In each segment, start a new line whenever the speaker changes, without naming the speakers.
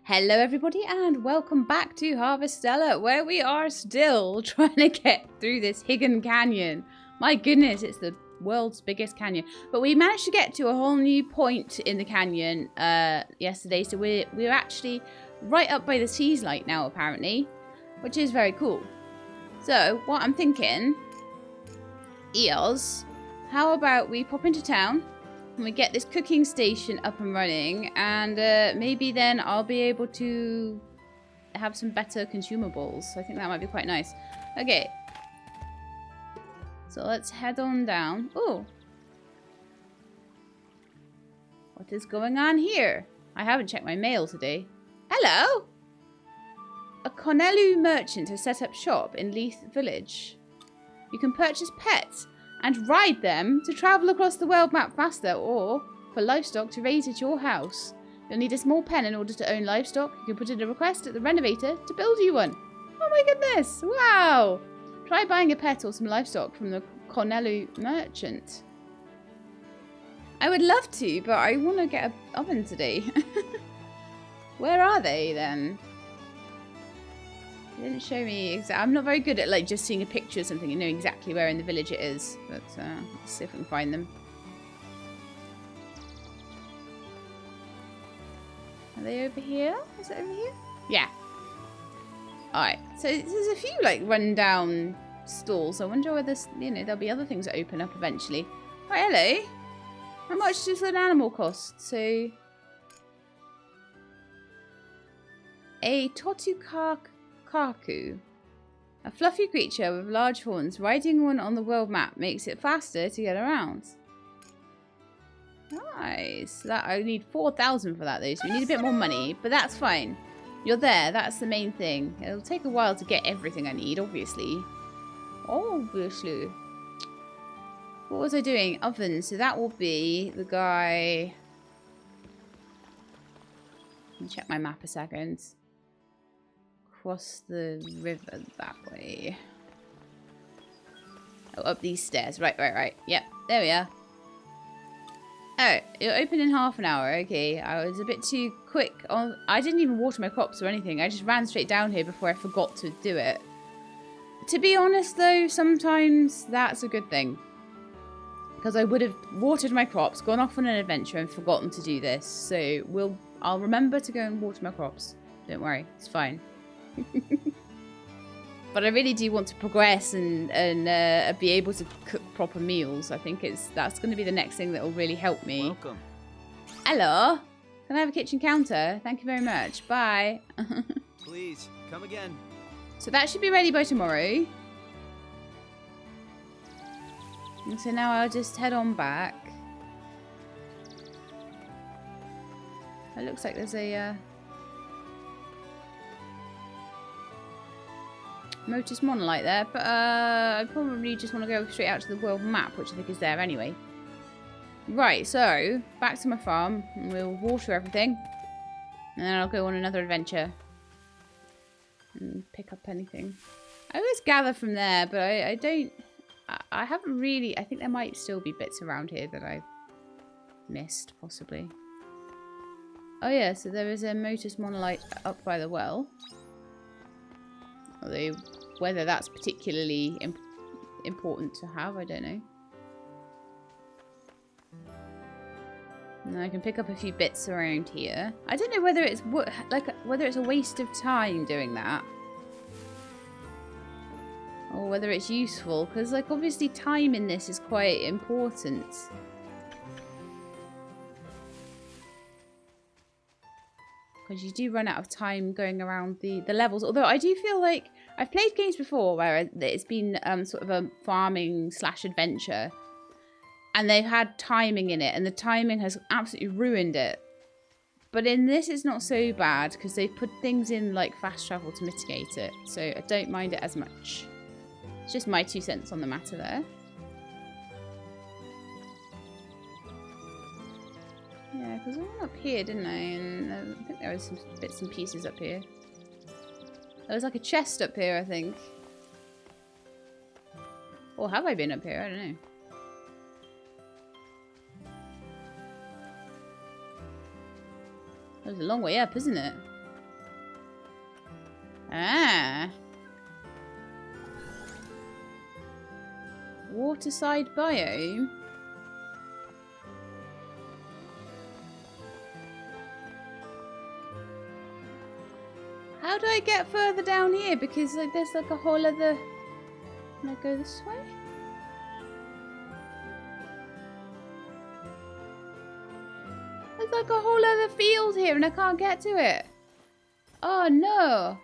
Hello everybody and welcome back to Harvestella, where we are still trying to get through this Higgin canyon. My goodness, it's the world's biggest canyon. But we managed to get to a whole new point in the canyon yesterday, so we're actually right up by the seas light now apparently, which is very cool. So what I'm thinking is, how about we pop into town and we get this cooking station up and running, and maybe then I'll be able to have some better consumables. I think that might be quite nice. Okay. So let's head on down. Oh. What is going on here? I haven't checked my mail today. Hello! A Cornelu merchant has set up shop in Leith Village. You can purchase pets and ride them to travel across the world map faster, or for livestock to raise at your house. You'll need a small pen in order to own livestock. You can put in a request at the renovator to build you one. Oh my goodness! Wow! Try buying a pet or some livestock from the Cornelu merchant. I would love to, but I want to get an oven today. Where are they then? They didn't show me exactly. I'm not very good at like just seeing a picture of something and knowing exactly where in the village it is. But let's see if we can find them. Are they over here? Is it over here? Yeah. Alright. So there's a few like run-down stalls. I wonder whether there'll be other things that open up eventually. Right, hello. How much does an animal cost? So a Totukaku. A fluffy creature with large horns. Riding one on the world map makes it faster to get around. Nice. That I need 4,000 for that though, so we need a bit more money, but that's fine. You're there, that's the main thing. It'll take a while to get everything I need, obviously. Obviously. What was I doing? Oven, so that will be the guy. Let me check my map a second. Across the river that way. Oh, up these stairs. Right. Yep, there we are. Oh, it'll open in half an hour. Okay, I was a bit too quick. I didn't even water my crops or anything. I just ran straight down here before I forgot to do it. To be honest though, sometimes that's a good thing. Because I would have watered my crops, gone off on an adventure and forgotten to do this. So I'll remember to go and water my crops. Don't worry, it's fine. But I really do want to progress and be able to cook proper meals. I think that's going to be the next thing that will really help me.
Welcome.
Hello. Can I have a kitchen counter? Thank you very much. Bye.
Please, come again.
So that should be ready by tomorrow. And so now I'll just head on back. It looks like there's a Motus Monolite there, but I probably just want to go straight out to the world map, which I think is there anyway. Right, so back to my farm, and we'll water everything, and then I'll go on another adventure and pick up anything. I always gather from there, but I haven't really. I think there might still be bits around here that I've missed, possibly. Oh yeah, so there is a Motus Monolite up by the well. Although, whether that's particularly important to have, I don't know. And I can pick up a few bits around here. I don't know whether it's whether it's a waste of time doing that, or whether it's useful, because like obviously time in this is quite important. Because you do run out of time going around the levels. Although I do feel like I've played games before where it's been sort of a farming / adventure, and they've had timing in it, and the timing has absolutely ruined it. But in this, it's not so bad because they've put things in like fast travel to mitigate it, so I don't mind it as much. It's just my 2 cents on the matter there. Yeah, because I went up here, didn't I? And I think there was some bits and pieces up here. There was like a chest up here, I think. Or have I been up here? I don't know. That was a long way up, isn't it? Ah. Waterside biome. How do I get further down here? Because like there's like a whole other... Can I go this way? There's like a whole other field here and I can't get to it. Oh no.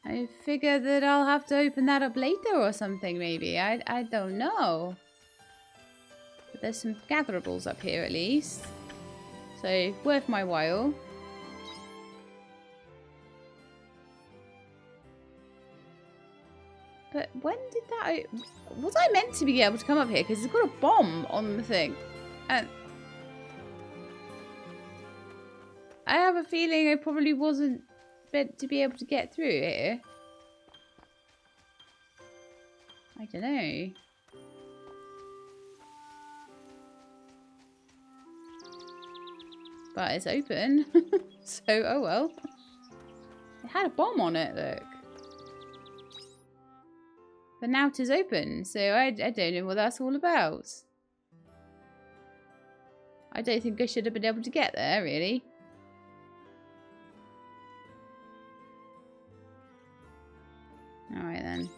I figure that I'll have to open that up later or something maybe. I don't know. But there's some gatherables up here at least. So worth my while. But when did that... Was I meant to be able to come up here? Because it's got a bomb on the thing. And I have a feeling I probably wasn't meant to be able to get through here. I don't know. But it's open. So, oh well. It had a bomb on it, look. But now it is open, so I don't know what that's all about. I don't think I should have been able to get there, really. Alright then.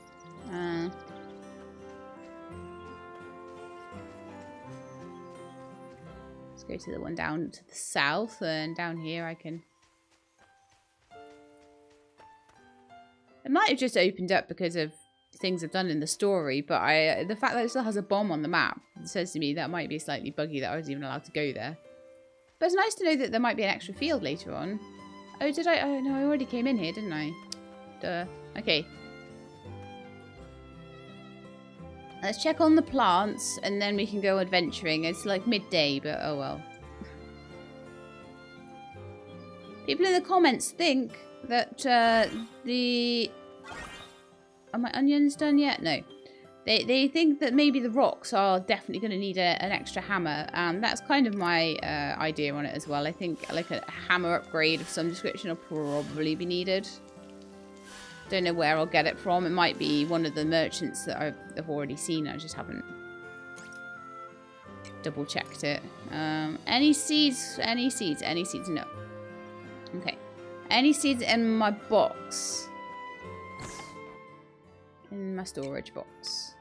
Let's go to the one down to the south, and down here I can... It might have just opened up because of things I've done in the story, but the fact that it still has a bomb on the map says to me that might be slightly buggy that I was even allowed to go there. But it's nice to know that there might be an extra field later on. Oh, did I? Oh, no, I already came in here, didn't I? Duh. Okay. Let's check on the plants, and then we can go adventuring. It's like midday, but oh well. People in the comments think that the... Are my onions done yet? No. They think that maybe the rocks are definitely going to need an extra hammer. And that's kind of my idea on it as well. I think like a hammer upgrade of some description will probably be needed. Don't know where I'll get it from. It might be one of the merchants that I've already seen. I just haven't double checked it. Any seeds? Any seeds? Any seeds? No. Okay. Any seeds in my box? In my storage box.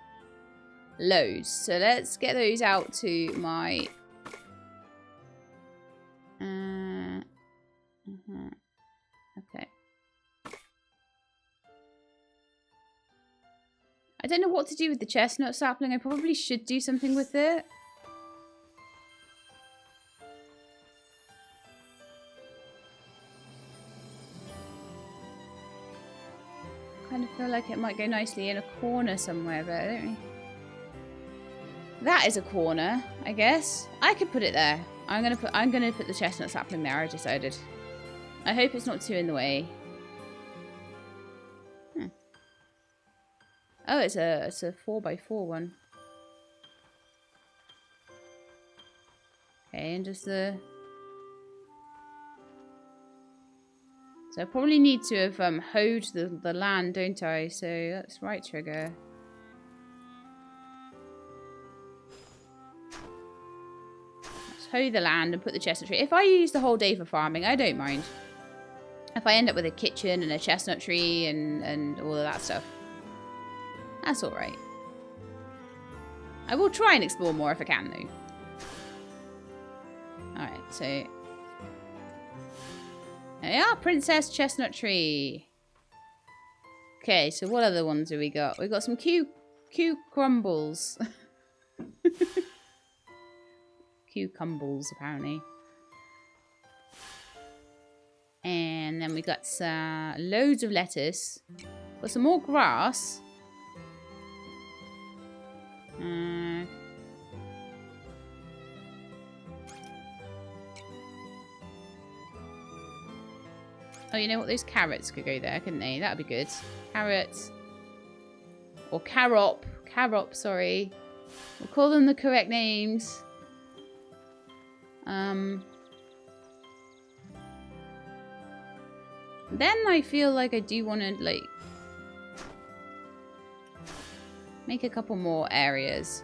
Loads. So let's get those out to my... Okay. I don't know what to do with the chestnut sapling. I probably should do something with it. I kind of feel like it might go nicely in a corner somewhere, but I don't really... That is a corner, I guess. I could put it there. I'm gonna put the chestnut sapling there, I decided. I hope it's not too in the way. Oh, it's a 4x4 one. Okay, and just the... So I probably need to have hoed the land, don't I? So that's right trigger. Let's hoe the land and put the chestnut tree. If I use the whole day for farming, I don't mind. If I end up with a kitchen and a chestnut tree and all of that stuff, that's alright. I will try and explore more if I can, though. Alright, so... There we are, Princess Chestnut Tree. Okay, so what other ones do we got? We got some cucumbles. Cucumbles, apparently. And then we got loads of lettuce. Got some more grass. Oh, you know what? Those carrots could go there, couldn't they? That would be good. Carrots. Or carrot. Carrot, sorry. We'll call them the correct names. Oh, Then I feel like I do want to, like, make a couple more areas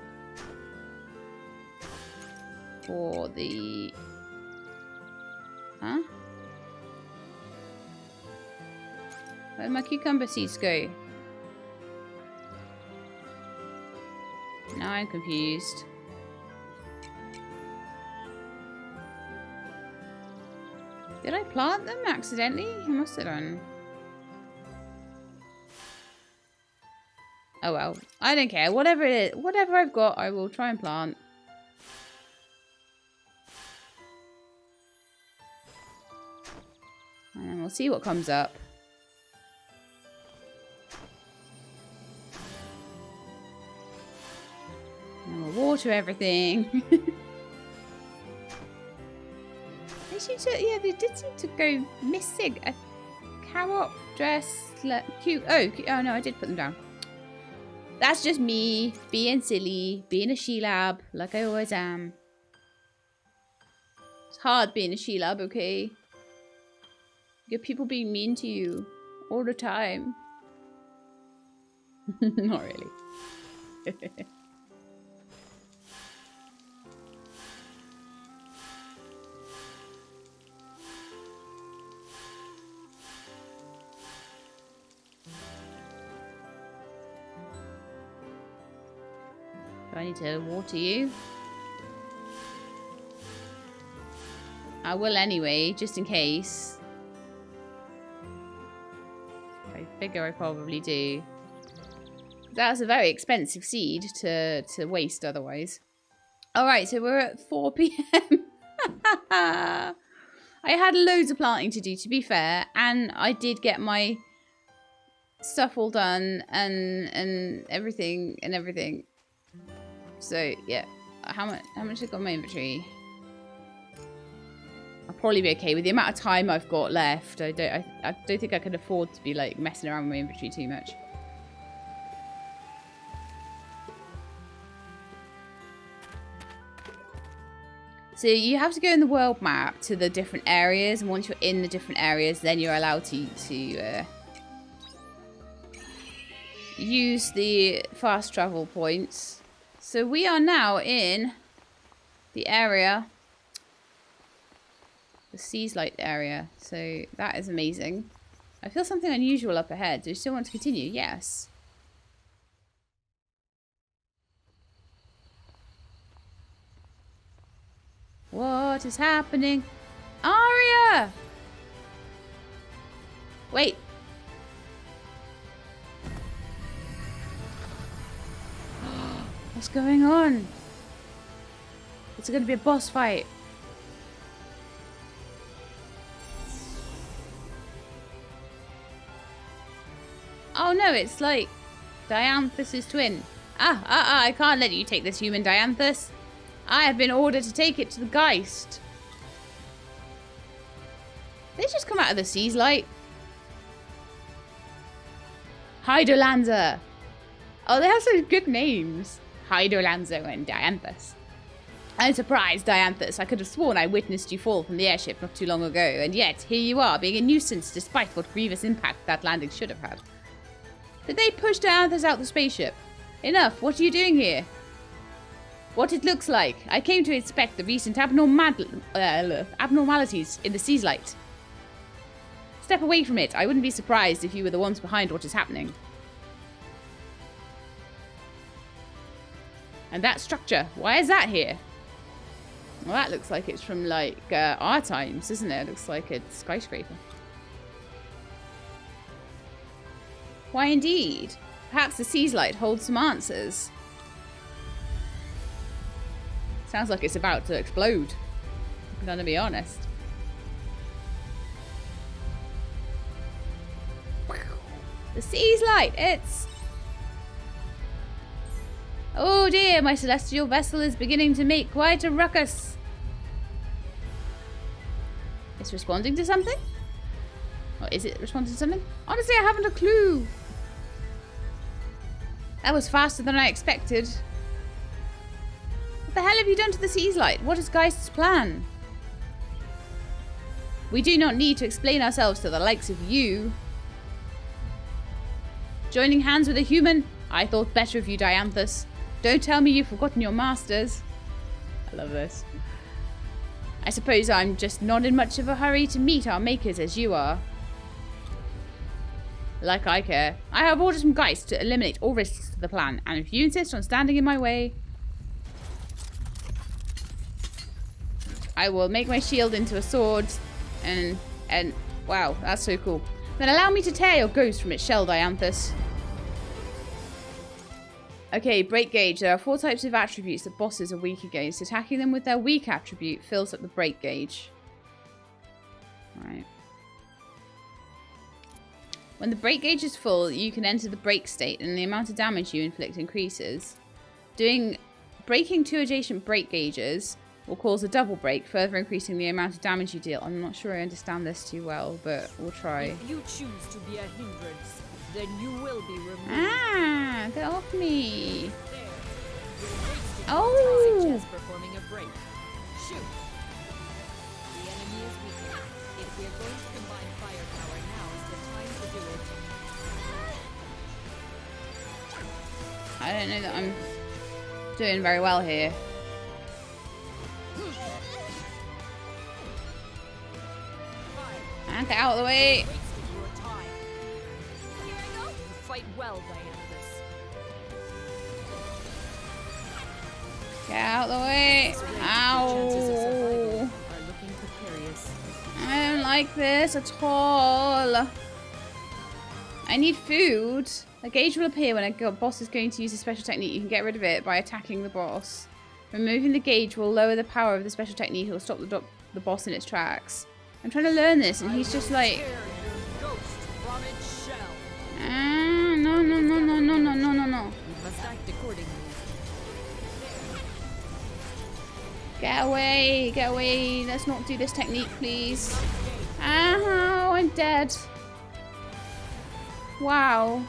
for the... Huh? Where'd my cucumber seeds go? Now I'm confused. Did I plant them accidentally? I must have done. Oh well. I don't care. Whatever it is, whatever I've got, I will try and plant. And we'll see what comes up. And we'll water everything. Yeah, they did seem to go missing. A carrot dress, cute. Oh no, I did put them down. That's just me being silly, being a she-lab, like I always am. It's hard being a she-lab, okay? You get people being mean to you all the time. Not really. Do I need to water you? I will anyway, just in case. I figure I probably do. That's a very expensive seed to waste otherwise. Alright, so we're at 4 PM. I had loads of planting to do, to be fair, and I did get my stuff all done and everything. So yeah, how much I got in my inventory? I'll probably be okay with the amount of time I've got left. I don't think I can afford to be like messing around with my inventory too much. So you have to go in the world map to the different areas, and once you're in the different areas, then you're allowed to use the fast travel points. So we are now in the area, the Seas Light area. So that is amazing. I feel something unusual up ahead. Do you still want to continue? Yes. What is happening? Aria! Wait. What's going on? It's going to be a boss fight. Oh no, it's like Dianthus' twin. I can't let you take this human, Dianthus. I have been ordered to take it to the Geist. They just come out of the Seas Light. Hydolanza. Oh, they have some good names. Hydolanza and Dianthus. I'm surprised, Dianthus. I could have sworn I witnessed you fall from the airship not too long ago, and yet here you are, being a nuisance despite what grievous impact that landing should have had. Did they push Dianthus out the spaceship? Enough, what are you doing here? What it looks like. I came to inspect the recent abnormalities in the Seas Light. Step away from it. I wouldn't be surprised if you were the ones behind what is happening. And that structure, why is that here? Well, that looks like it's from, like, our times, isn't it? It looks like a skyscraper. Why, indeed. Perhaps the Seas Light holds some answers. Sounds like it's about to explode. I'm gonna be honest. The Seas Light, it's... Oh dear, my celestial vessel is beginning to make quite a ruckus. It's responding to something? Or is it responding to something? Honestly, I haven't a clue. That was faster than I expected. What the hell have you done to the Seas Light? What is Geist's plan? We do not need to explain ourselves to the likes of you. Joining hands with a human? I thought better of you, Dianthus. Don't tell me you've forgotten your masters. I love this. I suppose I'm just not in much of a hurry to meet our makers as you are. Like I care. I have orders from Geist to eliminate all risks to the plan, and if you insist on standing in my way, I will make my shield into a sword, and wow, that's so cool. Then allow me to tear your ghost from its shell, Dianthus. Okay, break gauge. There are 4 types of attributes that bosses are weak against. Attacking them with their weak attribute fills up the break gauge. Right. When the break gauge is full, you can enter the break state, and the amount of damage you inflict increases. Breaking 2 adjacent break gauges will cause a double break, further increasing the amount of damage you deal. I'm not sure I understand this too well, but we'll try.
If you choose to be a hindrance, then you will be removed.
Ah, get off me.
There. You're wasting
Oh.
time just performing a break. Shoot. The enemy is weakening. If we're going to combine firepower, now is the time to do it.
I don't know that I'm doing very well here. And get out of the way.
Wasting your time. Here I go. You fight well, Dianthus.
Get out of the way. Ow.
Are looking precarious.
I don't like this at all. I need food. A gauge will appear when a boss is going to use a special technique. You can get rid of it by attacking the boss. Removing the gauge will lower the power of the special technique. It will stop the boss in its tracks. I'm trying to learn this, and he's just like... no.
You must act accordingly.
Get away, get away. Let's not do this technique, please. Ow, I'm dead. Wow.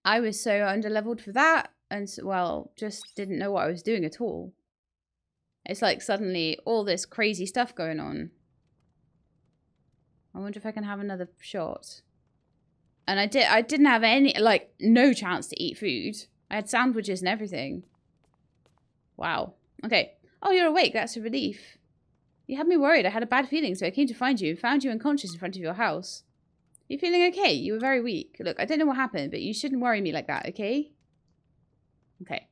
I was so underleveled for that, and so, well, just didn't know what I was doing at all. It's like suddenly all this crazy stuff going on. I wonder if I can have another shot. And I didn't have any, like, no chance to eat food. I had sandwiches and everything. Wow. Okay. Oh, you're awake. That's a relief. You had me worried. I had a bad feeling, so I came to find you and found you unconscious in front of your house. You feeling okay? You were very weak. Look, I don't know what happened, but you shouldn't worry me like that, okay? Okay.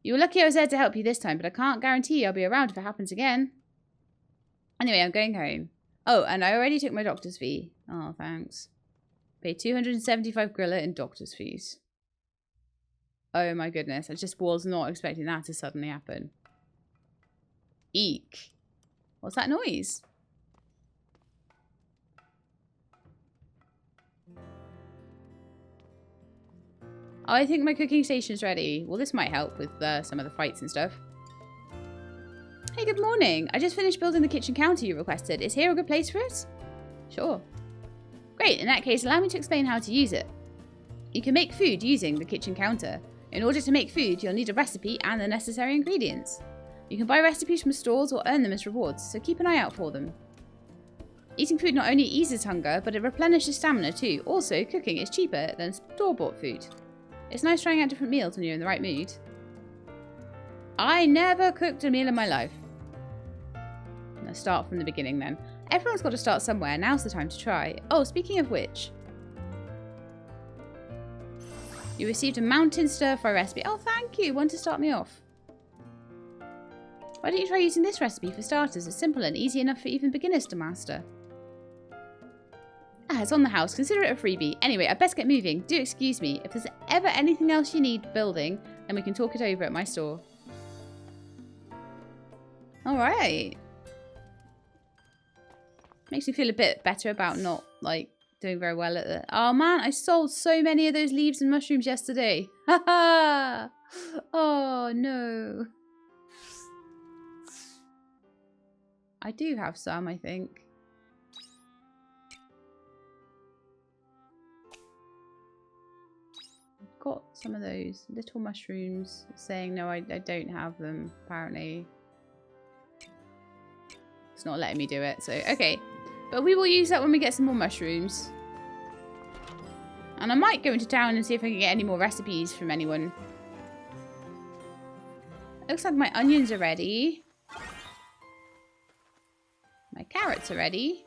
You were lucky I was there to help you this time, but I can't guarantee I'll be around if it happens again. Anyway, I'm going home. Oh, and I already took my doctor's fee. Oh, thanks. Paid 275 grilla in doctor's fees. Oh my goodness, I just was not expecting that to suddenly happen. Eek. What's that noise? Oh, I think my cooking station's ready. Well, this might help with some of the fights and stuff. Hey, good morning. I just finished building the kitchen counter you requested. Is here a good place for it? Sure. Great. In that case, allow me to explain how to use it. You can make food using the kitchen counter. In order to make food, you'll need a recipe and the necessary ingredients. You can buy recipes from stores or earn them as rewards, so keep an eye out for them. Eating food not only eases hunger, but it replenishes stamina too. Also, cooking is cheaper than store-bought food. It's nice trying out different meals when you're in the right mood. I never cooked a meal in my life. Let's start from the beginning then. Everyone's got to start somewhere. Now's the time to try. Oh, speaking of which. You received a mountain stir-fry recipe. Oh, thank you. One to start me off. Why don't you try using this recipe for starters? It's simple and easy enough for even beginners to master. Ah, it's on the house. Consider it a freebie. Anyway, I best get moving. Do excuse me. If there's ever anything else you need building, then we can talk it over at my store. Alright. Makes me feel a bit better about not, like, doing very well at it. Oh man, I sold so many of those leaves and mushrooms yesterday. Haha! Oh no. I do have some, I think. got some of those little mushrooms? Saying no, I don't have them, apparently. It's not letting me do it, so okay. But we will use that when we get some more mushrooms. And I might go into town and see if I can get any more recipes from anyone. Looks like my onions are ready. My carrots are ready.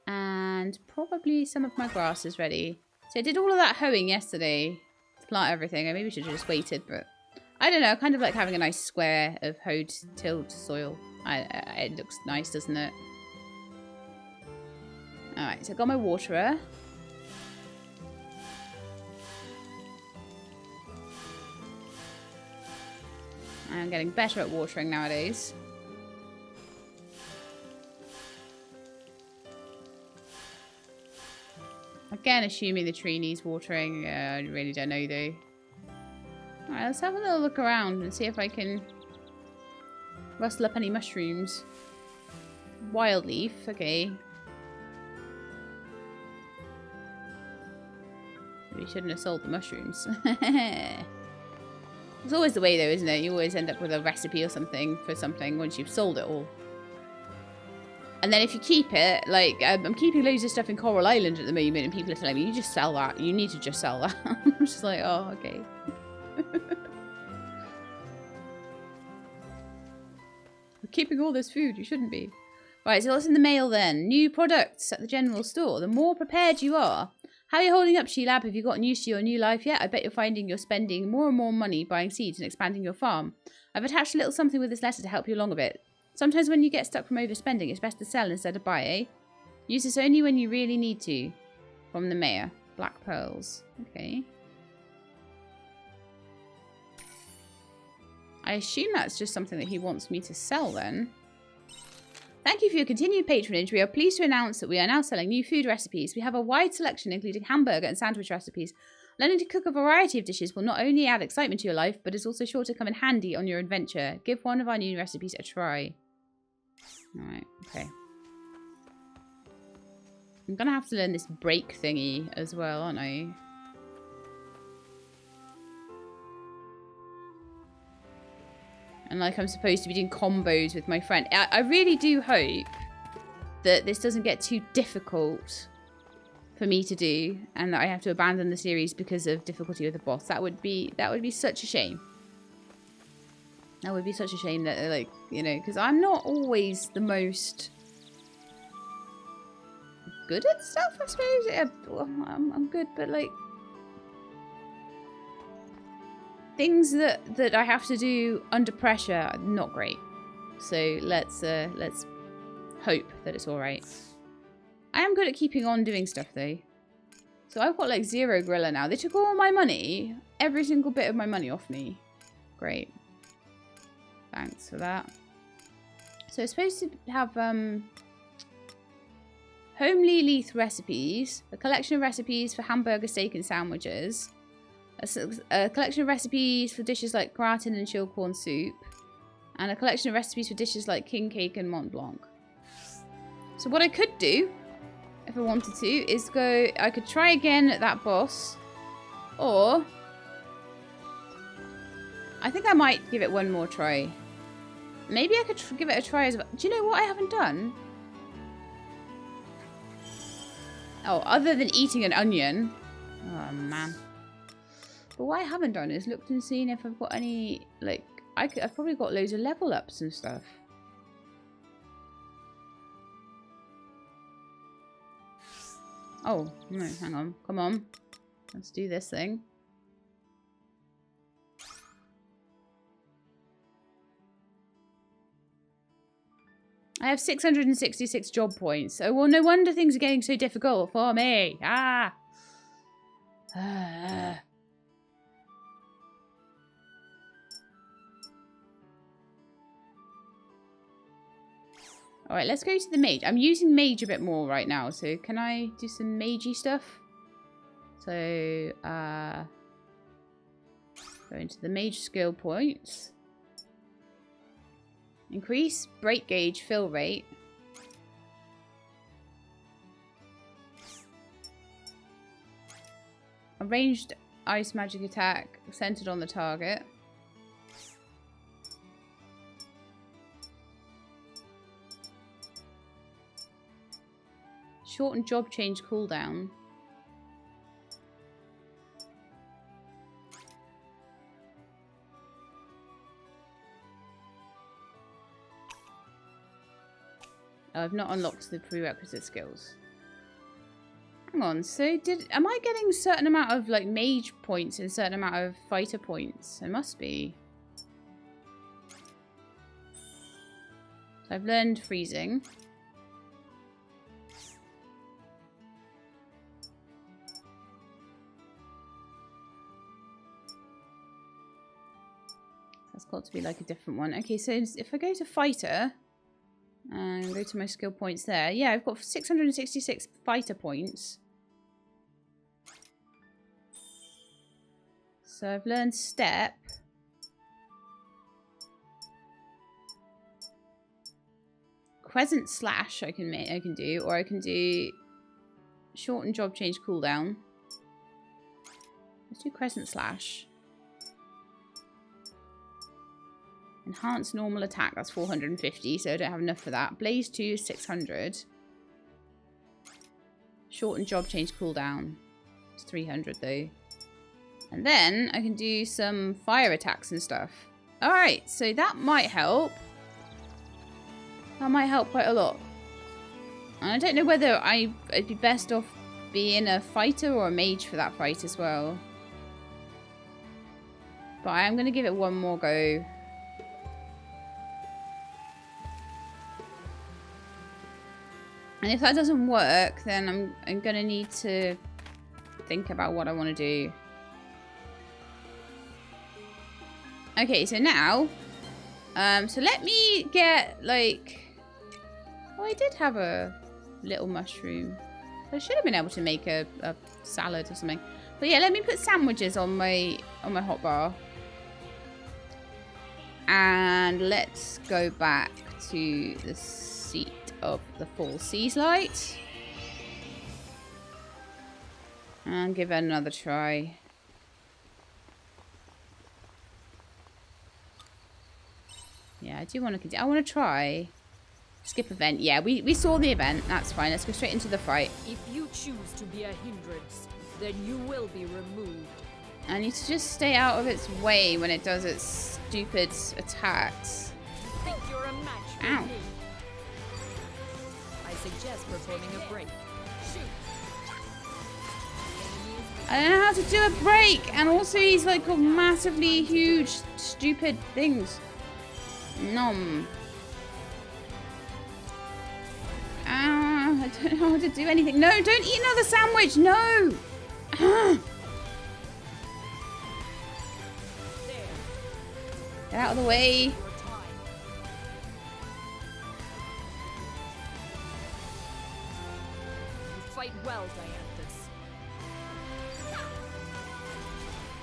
And probably some of my grass is ready. So I did all of that hoeing yesterday to plant everything. I maybe should have just waited, but I don't know. I kind of like having a nice square of hoed tilled soil. It looks nice, doesn't it? Alright, so I got my waterer. I'm getting better at watering nowadays. Again, assuming the tree needs watering. I really don't know though. Alright, let's have a little look around and see if I can rustle up any mushrooms. Wild leaf, okay. We shouldn't have sold the mushrooms. It's always the way though, isn't it? You always end up with a recipe or something for something once you've sold it all. And then if you keep it, like, I'm keeping loads of stuff in Coral Island at the moment and people are telling me, you just sell that. You need to just sell that. I'm just like, oh, okay. We're keeping all this food. You shouldn't be. Right, so what's in the mail then? New products at the general store. The more prepared you are. How are you holding up, She-Lab? Have you gotten used to your new life yet? I bet you're finding you're spending more and more money buying seeds and expanding your farm. I've attached a little something with this letter to help you along a bit. Sometimes when you get stuck from overspending, it's best to sell instead of buy, eh? Use this only when you really need to. From the mayor. Black pearls. Okay. I assume that's just something that he wants me to sell then. Thank you for your continued patronage. We are pleased to announce that we are now selling new food recipes. We have a wide selection including hamburger and sandwich recipes. Learning to cook a variety of dishes will not only add excitement to your life, but is also sure to come in handy on your adventure. Give one of our new recipes a try. Alright, okay. I'm gonna have to learn this break thingy as well, aren't I? And like I'm supposed to be doing combos with my friend. I really do hope that this doesn't get too difficult for me to do and that I have to abandon the series because of difficulty with the boss. That would be such a shame. That would be such a shame that, like, you know, because I'm not always the most good at stuff, I suppose. Yeah, I'm good, but like things that I have to do under pressure are not great. So let's hope that it's all right. I am good at keeping on doing stuff though. So I've got like 0 gorilla now. They took all my money, every single bit of my money off me. Great. Thanks for that. So it's supposed to have homely leaf recipes, a collection of recipes for hamburger, steak and sandwiches, a collection of recipes for dishes like gratin and chilled corn soup, and a collection of recipes for dishes like king cake and Mont Blanc. So what I could do, if I wanted to, is I could try again at that boss, or I think I might give it one more try. Maybe I could give it a try as well. Do you know what I haven't done? Oh, other than eating an onion. Oh, man. But what I haven't done is looked and seen if I've got any, like, I've probably got loads of level ups and stuff. Oh, no, hang on. Come on. Let's do this thing. I have 666 job points. Oh, well, no wonder things are getting so difficult for me. Ah. Alright, let's go to the mage. I'm using mage a bit more right now, so can I do some magey stuff? So, go into the mage skill points. Increase break gauge fill rate. A ranged ice magic attack centered on the target. Shorten job change cooldown. Oh, I've not unlocked the prerequisite skills. Hang on, so am I getting a certain amount of like mage points and a certain amount of fighter points? It must be. So I've learned freezing. That's got to be like a different one. Okay, so if I go to fighter and go to my skill points there, yeah, I've got 666 fighter points. So I've learned step. Crescent slash I can do, or I can do shorten job change cooldown. Let's do crescent slash. Enhanced normal attack, that's 450, so I don't have enough for that. Blaze 2 is 600. Shorten job change cooldown. It's 300 though. And then I can do some fire attacks and stuff. Alright, so that might help. That might help quite a lot. And I don't know whether I'd be best off being a fighter or a mage for that fight as well. But I am going to give it one more go. And if that doesn't work, then I'm going to need to think about what I want to do. Okay, so now, so let me get, like, oh, I did have a little mushroom. I should have been able to make a salad or something. But yeah, let me put sandwiches on my hotbar. And let's go back to the seat of the Fall Seas Light. And give it another try. Yeah, I do want to continue. I want to try. Skip event. Yeah, we saw the event. That's fine. Let's go straight into the fight.
If you choose to be a hindrance, then you will be removed.
I need to just stay out of its way when it does its stupid attacks.
Think you're a match for
Ow.
me? I suggest performing a break. Shoot.
I don't know how to do a break. And also he's like got massively huge, stupid things. Nom. I don't know how to do anything. No, don't eat another sandwich. No. Get out of the way.
Your time. You fight well, Dianthus.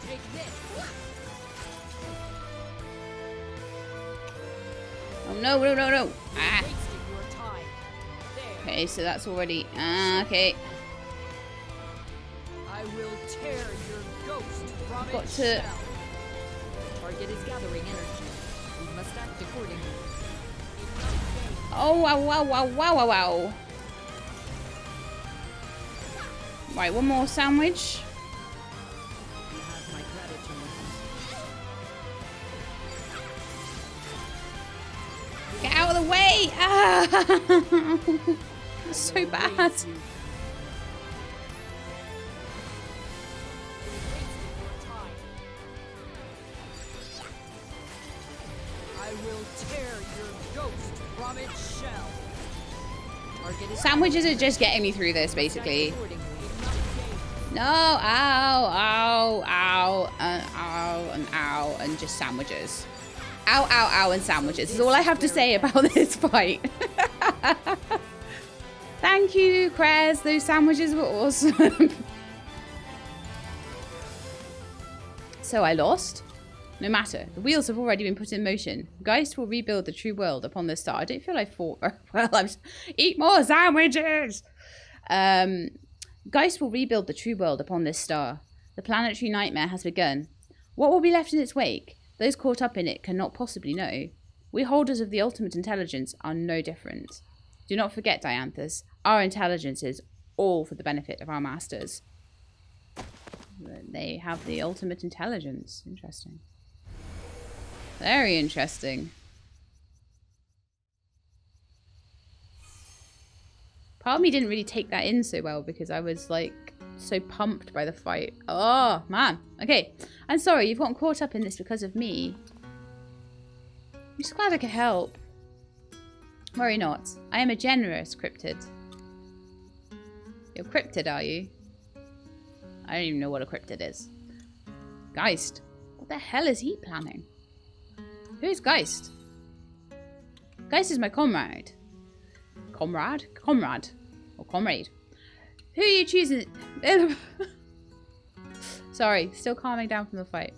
Take this.
Oh no, no, no, no. Ah.
Wasted your time. There.
Okay, so that's already... okay.
I will tear your ghost from
Got
its
to-
shell. Target is gathering energy. We must act accordingly.
Oh, wow, wow, wow, wow, wow, wow. Right, one more sandwich.
You have my gratitude.
Get out of the way. Ah. That's so bad.
Raise you. I will tear your ghost from its shell. Target is
Sandwiches are just getting me through this, basically.
accordingly.
No, ow, ow, ow, ow, and ow, and just sandwiches. Ow, ow, ow, and sandwiches is all I have to say about this fight. Thank you, Krez. Those sandwiches were awesome. So I lost. No matter. The wheels have already been put in motion. Geist will rebuild the true world upon this star. I don't feel I fought very well. I'm just... Eat more sandwiches! Geist will rebuild the true world upon this star. The planetary nightmare has begun. What will be left in its wake? Those caught up in it cannot possibly know. We holders of the ultimate intelligence are no different. Do not forget, Dianthus, our intelligence is all for the benefit of our masters. They have the ultimate intelligence. Interesting. Very interesting. Part of me didn't really take that in so well because I was like so pumped by the fight. Oh, man. Okay. I'm sorry, you've gotten caught up in this because of me. I'm just glad I could help. Worry not. I am a generous cryptid. You're cryptid, are you? I don't even know what a cryptid is. Geist. What the hell is he planning? Who's Geist? Geist is my comrade. Comrade? Comrade. Or comrade. Who are you choosing? Sorry, still calming down from the fight.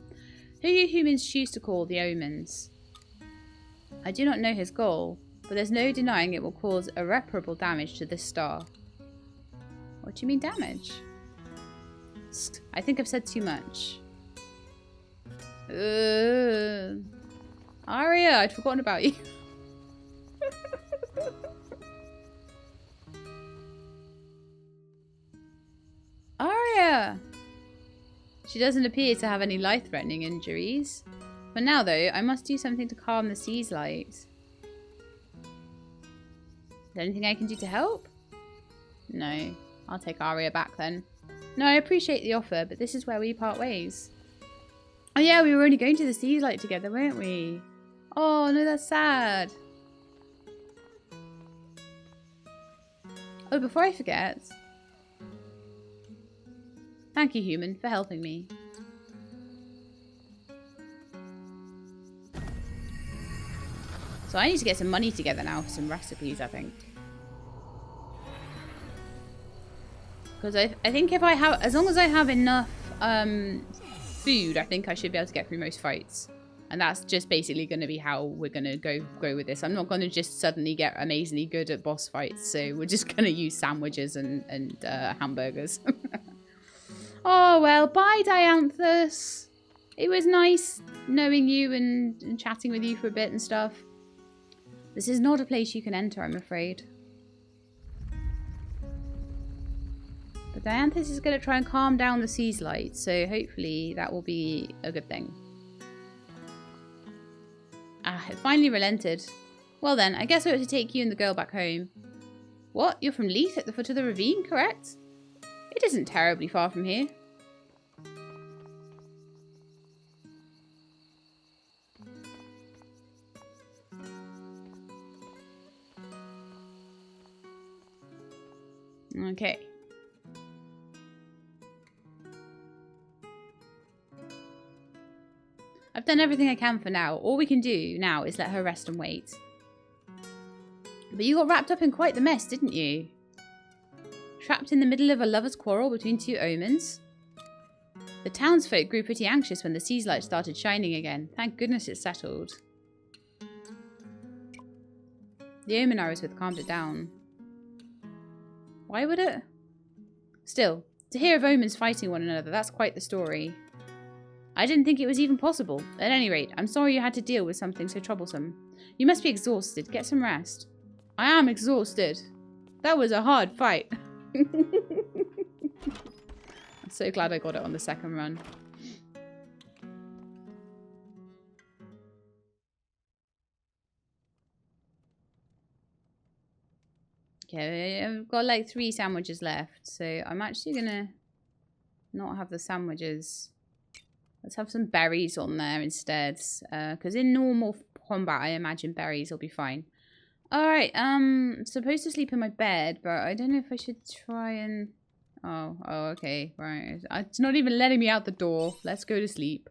Who you humans choose to call the Omens? I do not know his goal, but there's no denying it will cause irreparable damage to this star. What do you mean damage? I think I've said too much. Aria, I'd forgotten about you. Aria! She doesn't appear to have any life-threatening injuries. For now, though, I must do something to calm the sea's light. Is there anything I can do to help? No. I'll take Aria back then. No, I appreciate the offer, but this is where we part ways. Oh yeah, we were only going to the sea's light together, weren't we? Oh, no, that's sad. Oh, before I forget. Thank you, human, for helping me. So I need to get some money together now for some recipes, I think. Because I think if I have, as long as I have enough food, I think I should be able to get through most fights. And that's just basically going to be how we're going to go with this. I'm not going to just suddenly get amazingly good at boss fights. So we're just going to use sandwiches and hamburgers. Oh, well, bye, Dianthus. It was nice knowing you and chatting with you for a bit and stuff. This is not a place you can enter, I'm afraid. But Dianthus is going to try and calm down the sea's light, so hopefully that will be a good thing. Ah, it finally relented. Well then, I guess I ought to take you and the girl back home. What? You're from Leith at the foot of the ravine, correct? It isn't terribly far from here. Okay. I've done everything I can for now. All we can do now is let her rest and wait. But you got wrapped up in quite the mess, didn't you? Trapped in the middle of a lover's quarrel between two omens. The townsfolk grew pretty anxious when the sea's light started shining again. Thank goodness it's settled. The omen I was with calmed it down. Why would it? Still, to hear of omens fighting one another, that's quite the story. I didn't think it was even possible. At any rate, I'm sorry you had to deal with something so troublesome. You must be exhausted. Get some rest. I am exhausted. That was a hard fight. I'm so glad I got it on the second run. Okay, I've got like 3 sandwiches left, so I'm actually gonna not have the sandwiches. Let's have some berries on there instead, because in normal combat, I imagine berries will be fine. Alright, I'm supposed to sleep in my bed, but I don't know if I should try and... Oh, okay, right. It's not even letting me out the door. Let's go to sleep.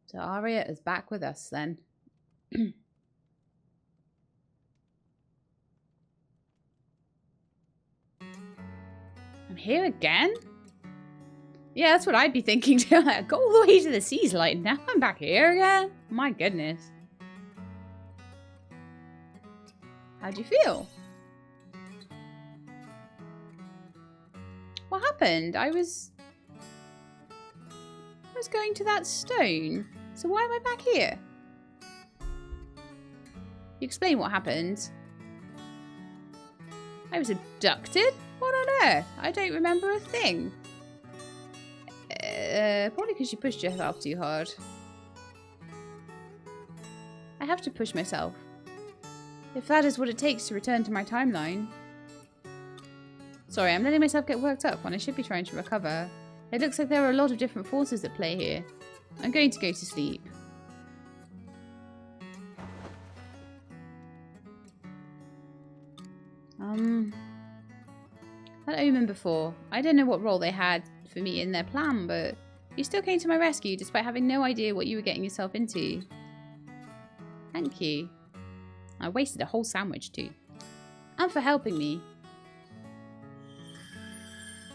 So Aria is back with us then. I'm here again? Yeah, that's what I'd be thinking too. I go all the way to the seas light. Now I'm back here again. My goodness. How'd you feel? What happened? I was going to that stone. So why am I back here? You explain what happened. I was abducted? What on earth? I don't remember a thing. Probably because you pushed yourself too hard. I have to push myself. If that is what it takes to return to my timeline. Sorry, I'm letting myself get worked up when I should be trying to recover. It looks like there are a lot of different forces at play here. I'm going to go to sleep. That omen before. I don't know what role they had for me in their plan, but you still came to my rescue despite having no idea what you were getting yourself into. Thank you. I wasted a whole sandwich too. And for helping me.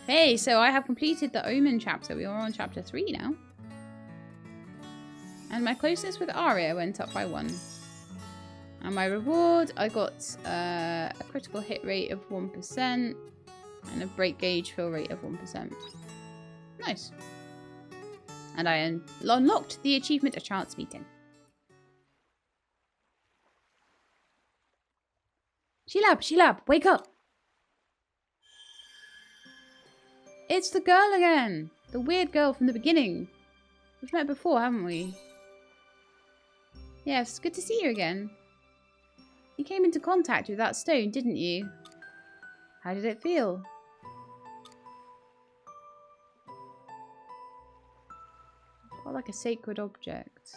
Hey, so I have completed the Omen chapter. We are on chapter 3 now. And my closeness with Arya went up by 1. And my reward, I got a critical hit rate of 1% and a break gauge fill rate of 1%. Nice. And I unlocked the achievement, A Chance Meeting. Sheelab, wake up! It's the girl again! The weird girl from the beginning. We've met before, haven't we? Yes, good to see you again. You came into contact with that stone, didn't you? How did it feel? Felt like a sacred object.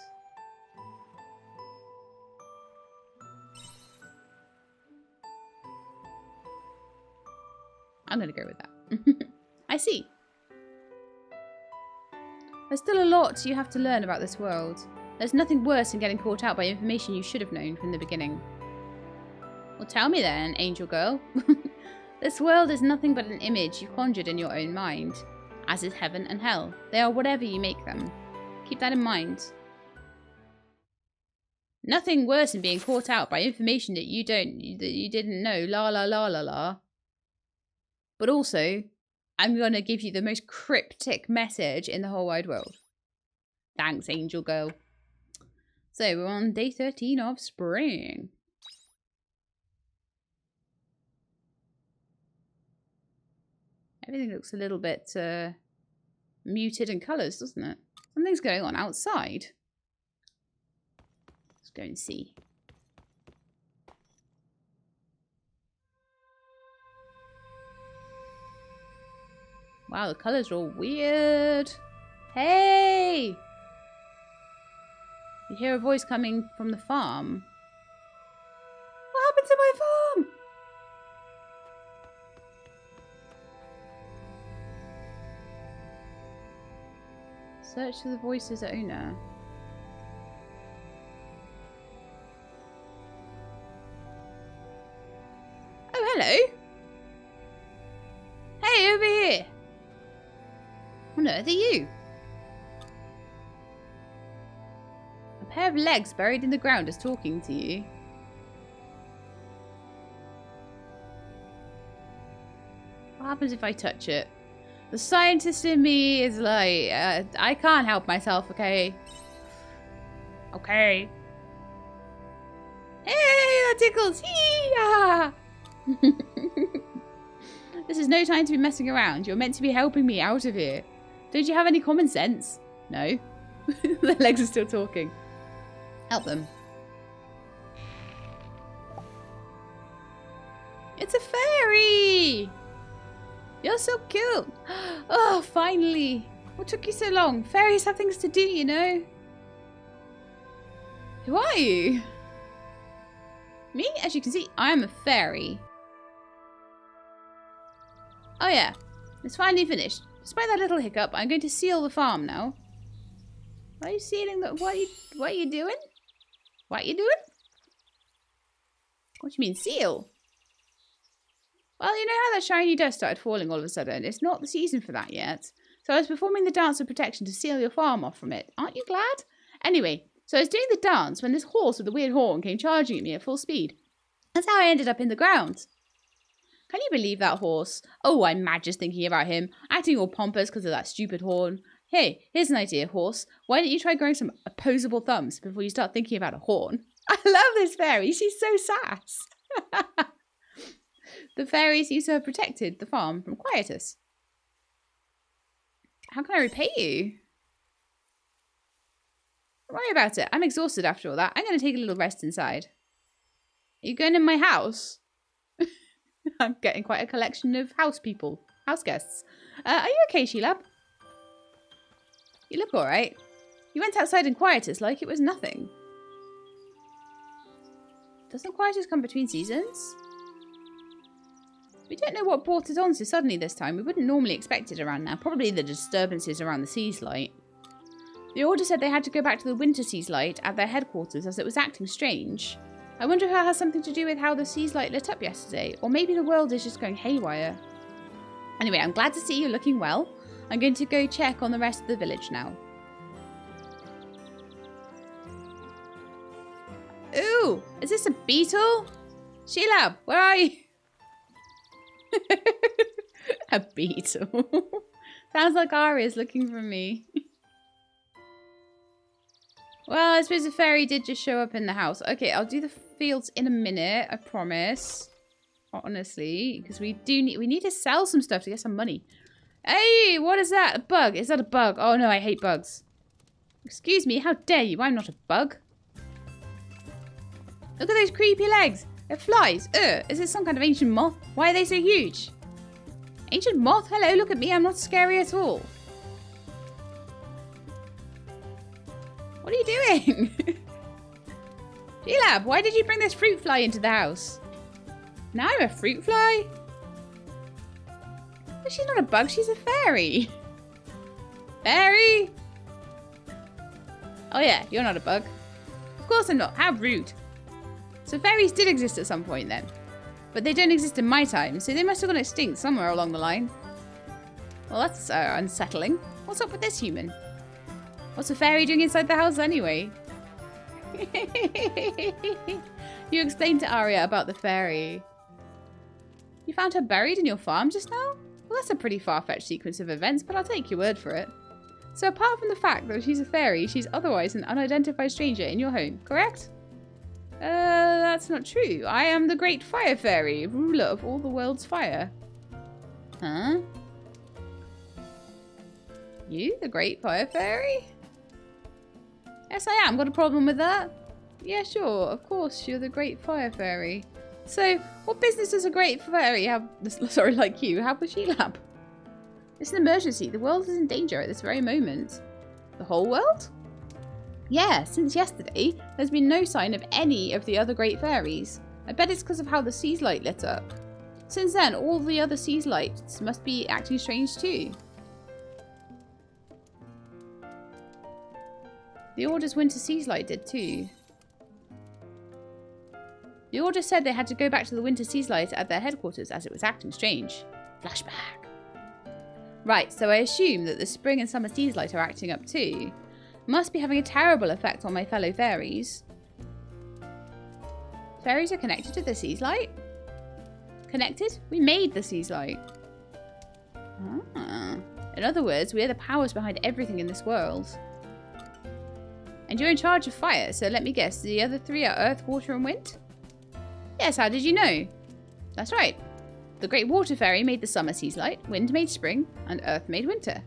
I'm gonna go with that. I see. There's still a lot you have to learn about this world. There's nothing worse than getting caught out by information you should have known from the beginning. Well, tell me then, angel girl. This world is nothing but an image you conjured in your own mind. As is heaven and hell. They are whatever you make them. Keep that in mind. Nothing worse than being caught out by information that you didn't know. La la la la la. But also, I'm going to give you the most cryptic message in the whole wide world. Thanks, angel girl. So, we're on day 13 of spring. Everything looks a little bit muted in colours, doesn't it? Something's going on outside. Let's go and see. Wow, the colours are all weird. Hey! You hear a voice coming from the farm. What happened to my farm? Search for the voice's owner. Oh, hello. Hey, over here. What on earth are you? A pair of legs buried in the ground is talking to you. What happens if I touch it? The scientist in me is like, I can't help myself, okay? Okay. Hey, that tickles! Hee-yah! This is no time to be messing around. You're meant to be helping me out of here. Don't you have any common sense? No. The legs are still talking. Help them. It's a fairy! You're so cute. Oh, finally. What took you so long? Fairies have things to do, you know. Who are you? Me? As you can see, I am a fairy. Oh yeah, it's finally finished. Despite that little hiccup, I'm going to seal the farm now. Why are you sealing the... What are you doing? What are you doing? What do you mean, seal? Well, you know how that shiny dust started falling all of a sudden? It's not the season for that yet. So I was performing the dance of protection to seal your farm off from it. Aren't you glad? Anyway, so I was doing the dance when this horse with a weird horn came charging at me at full speed. That's how I ended up in the ground. Can you believe that horse? Oh, I'm mad just thinking about him, acting all pompous because of that stupid horn. Hey, here's an idea, horse. Why don't you try growing some opposable thumbs before you start thinking about a horn? I love this fairy. She's so sass. The fairy seems to have protected the farm from Quietus. How can I repay you? Don't worry about it. I'm exhausted after all that. I'm going to take a little rest inside. Are you going in my house? I'm getting quite a collection of house people. House guests. Are you okay, Sheila? You look alright. You went outside in Quietus like it was nothing. Doesn't Quietus come between seasons? We don't know what brought it on so suddenly this time. We wouldn't normally expect it around now. Probably the disturbances around the Seas Light. The Order said they had to go back to the Winter Seas Light at their headquarters as it was acting strange. I wonder if that has something to do with how the Seas Light lit up yesterday. Or maybe the world is just going haywire. Anyway, I'm glad to see you looking well. I'm going to go check on the rest of the village now. Ooh, is this a beetle? Sheila, where are you? A beetle. Sounds like Aria's looking for me. Well, I suppose the fairy did just show up in the house. Okay, I'll do the fields in a minute, I promise. Honestly, because we need to sell some stuff to get some money. Hey, what is that? A bug? Is that a bug? Oh no, I hate bugs. Excuse me, how dare you? I'm not a bug. Look at those creepy legs. They're flies. Is it some kind of ancient moth? Why are they so huge? Ancient moth? Hello, look at me. I'm not scary at all. What are you doing? G-Lab, why did you bring this fruit fly into the house? Now I'm a fruit fly? But she's not a bug, she's a fairy. Fairy? Oh yeah, you're not a bug. Of course I'm not. How rude. So fairies did exist at some point then. But they don't exist in my time, so they must have gone extinct somewhere along the line. Well, that's unsettling. What's up with this human? What's a fairy doing inside the house anyway? You explained to Aria about the fairy. You found her buried in your farm just now? Well, that's a pretty far-fetched sequence of events, but I'll take your word for it. So apart from the fact that she's a fairy, she's otherwise an unidentified stranger in your home, correct? That's not true. I am the Great Fire Fairy, ruler of all the world's fire. Huh? You, the Great Fire Fairy? Yes, I am. Got a problem with that? Yeah, sure. Of course, you're the Great Fire Fairy. So, what business does a Great Fairy have? Sorry, like you, have with Sheila? It's an emergency. The world is in danger at this very moment. The whole world? Yeah, since yesterday, there's been no sign of any of the other Great Fairies. I bet it's because of how the Seas Light lit up. Since then, all the other Seas Lights must be acting strange too. The Order's Winter Seas Light did too. The Order said they had to go back to the Winter Seas Light at their headquarters as it was acting strange. Flashback. Right, so I assume that the Spring and Summer Seas Light are acting up too. Must be having a terrible effect on my fellow fairies. Fairies are connected to the Seas Light? Connected? We made the Seas Light. Ah. In other words, we are the powers behind everything in this world. And you're in charge of fire, so let me guess, the other three are Earth, Water and Wind? Yes, how did you know? That's right. The Great Water Fairy made the Summer Seas Light, Wind made Spring, and Earth made Winter.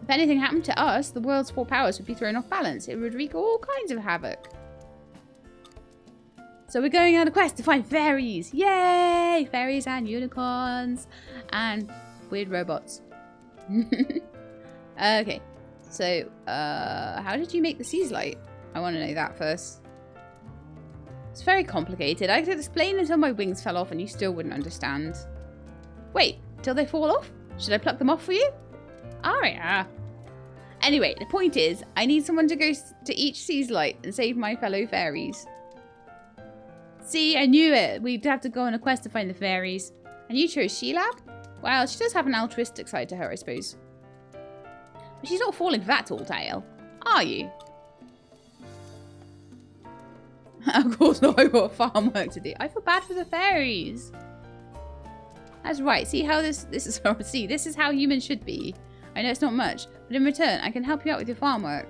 If anything happened to us, the world's four powers would be thrown off balance. It would wreak all kinds of havoc. So we're going on a quest to find fairies. Yay! Fairies and unicorns and weird robots. Okay. So, how did you make the Seas Light? I want to know that first. It's very complicated. I could explain until my wings fell off and you still wouldn't understand. Wait, till they fall off? Should I pluck them off for you? Aria. Anyway, the point is, I need someone to go to each Seas Light and save my fellow fairies. See, I knew it. We'd have to go on a quest to find the fairies. And you chose Sheila? Well, she does have an altruistic side to her, I suppose. But she's not falling for that tall tale, are you? Of course not, I've got farm work to do. I feel bad for the fairies. That's right. See how this is this is how humans should be. I know it's not much, but in return, I can help you out with your farm work.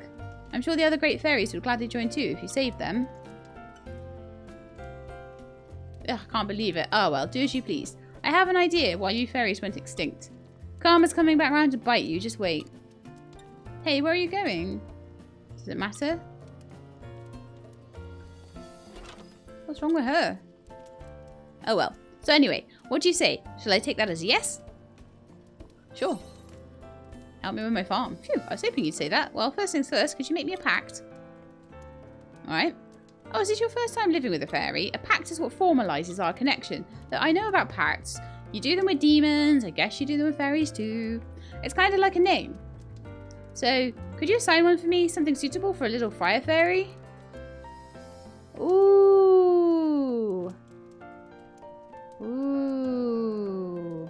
I'm sure the other great fairies would gladly join too if you saved them. Ugh, I can't believe it. Oh well, do as you please. I have an idea why you fairies went extinct. Karma's coming back round to bite you, just wait. Hey, where are you going? Does it matter? What's wrong with her? Oh well. So anyway, what do you say? Shall I take that as a yes? Sure. Help me with my farm. Phew, I was hoping you'd say that. Well, first things first, could you make me a pact? Alright. Oh, is this your first time living with a fairy? A pact is what formalises our connection. That I know about pacts. You do them with demons. I guess you do them with fairies too. It's kind of like a name. So, could you assign one for me? Something suitable for a little fire fairy? Ooh. Ooh.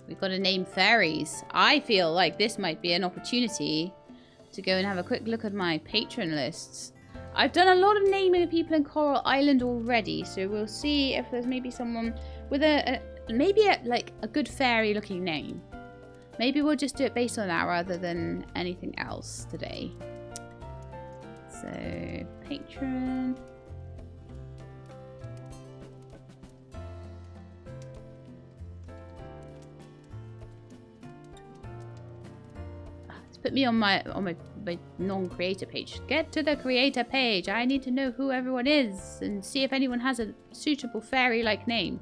We've got to name fairies. I feel like this might be an opportunity to go and have a quick look at my patron lists. I've done a lot of naming of people in Coral Island already, so we'll see if there's maybe someone with maybe a good fairy looking name. Maybe we'll just do it based on that rather than anything else today. So, patron. Let's put me on my non-creator page. Get to the creator page. I need to know who everyone is and see if anyone has a suitable fairy-like name.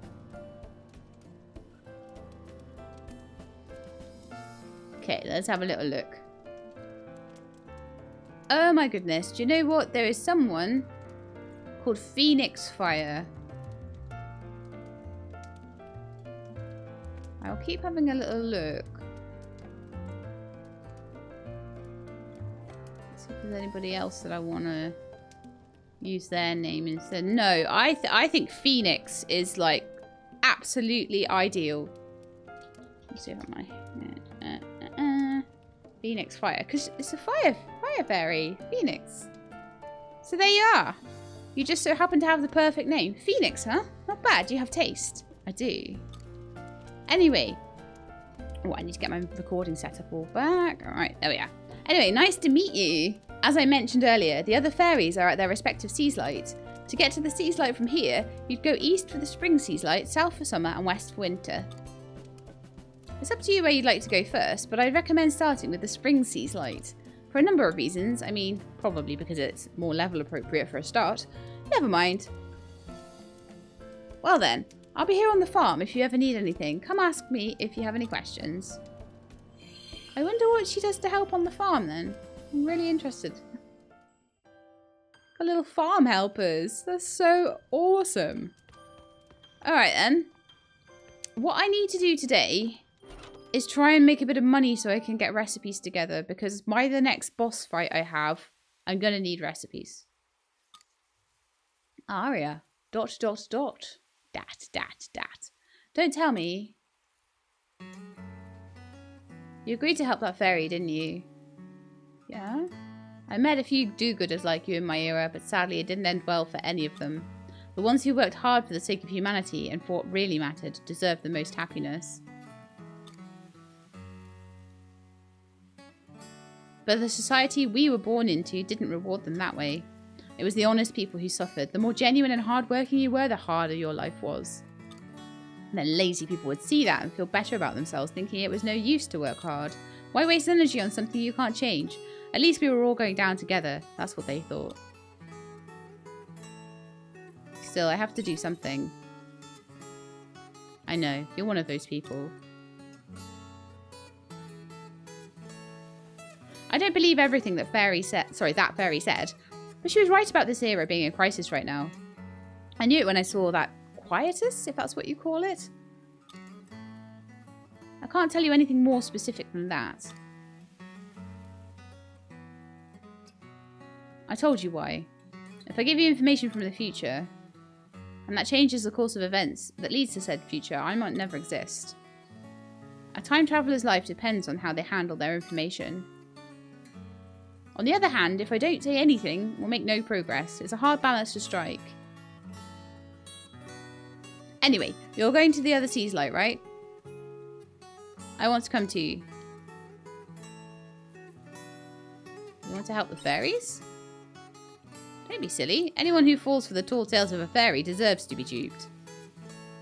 Okay, let's have a little look. Oh my goodness. Do you know what? There is someone called Phoenix Fire. I'll keep having a little look. Let's see if there's anybody else that I want to use their name instead. No, I think Phoenix is like absolutely ideal. Let's see if I Phoenix Fire, because it's a fire fairy. Phoenix. So there you are. You just so happen to have the perfect name. Phoenix, huh? Not bad. You have taste. I do. Anyway. Oh, I need to get my recording setup all back. Alright, there we are. Anyway, nice to meet you. As I mentioned earlier, the other fairies are at their respective seaslight. To get to the seaslight from here, you'd go east for the spring seaslight, south for summer, and west for winter. It's up to you where you'd like to go first, but I'd recommend starting with the spring seaslight. For a number of reasons. I mean, probably because it's more level appropriate for a start. Never mind. Well then, I'll be here on the farm if you ever need anything. Come ask me if you have any questions. I wonder what she does to help on the farm then. I'm really interested. Got little farm helpers. That's so awesome. Alright then. What I need to do today is try and make a bit of money so I can get recipes together, because by the next boss fight I have, I'm going to need recipes. Aria. ... Dat. Don't tell me. You agreed to help that fairy, didn't you? Yeah? I met a few do-gooders like you in my era, but sadly it didn't end well for any of them. The ones who worked hard for the sake of humanity and for what really mattered deserved the most happiness. But the society we were born into didn't reward them that way. It was the honest people who suffered. The more genuine and hardworking you were, the harder your life was. And then lazy people would see that and feel better about themselves, thinking it was no use to work hard. Why waste energy on something you can't change? At least we were all going down together. That's what they thought. Still, I have to do something. I know, you're one of those people. I don't believe everything that fairy said, but she was right about this era being in crisis right now. I knew it when I saw that quietus, if that's what you call it. I can't tell you anything more specific than that. I told you why. If I give you information from the future, and that changes the course of events that leads to said future, I might never exist. A time traveler's life depends on how they handle their information. On the other hand, if I don't say anything, we'll make no progress. It's a hard balance to strike. Anyway, you're going to the other seas light, right? I want to come to you. You want to help the fairies? Don't be silly. Anyone who falls for the tall tales of a fairy deserves to be duped.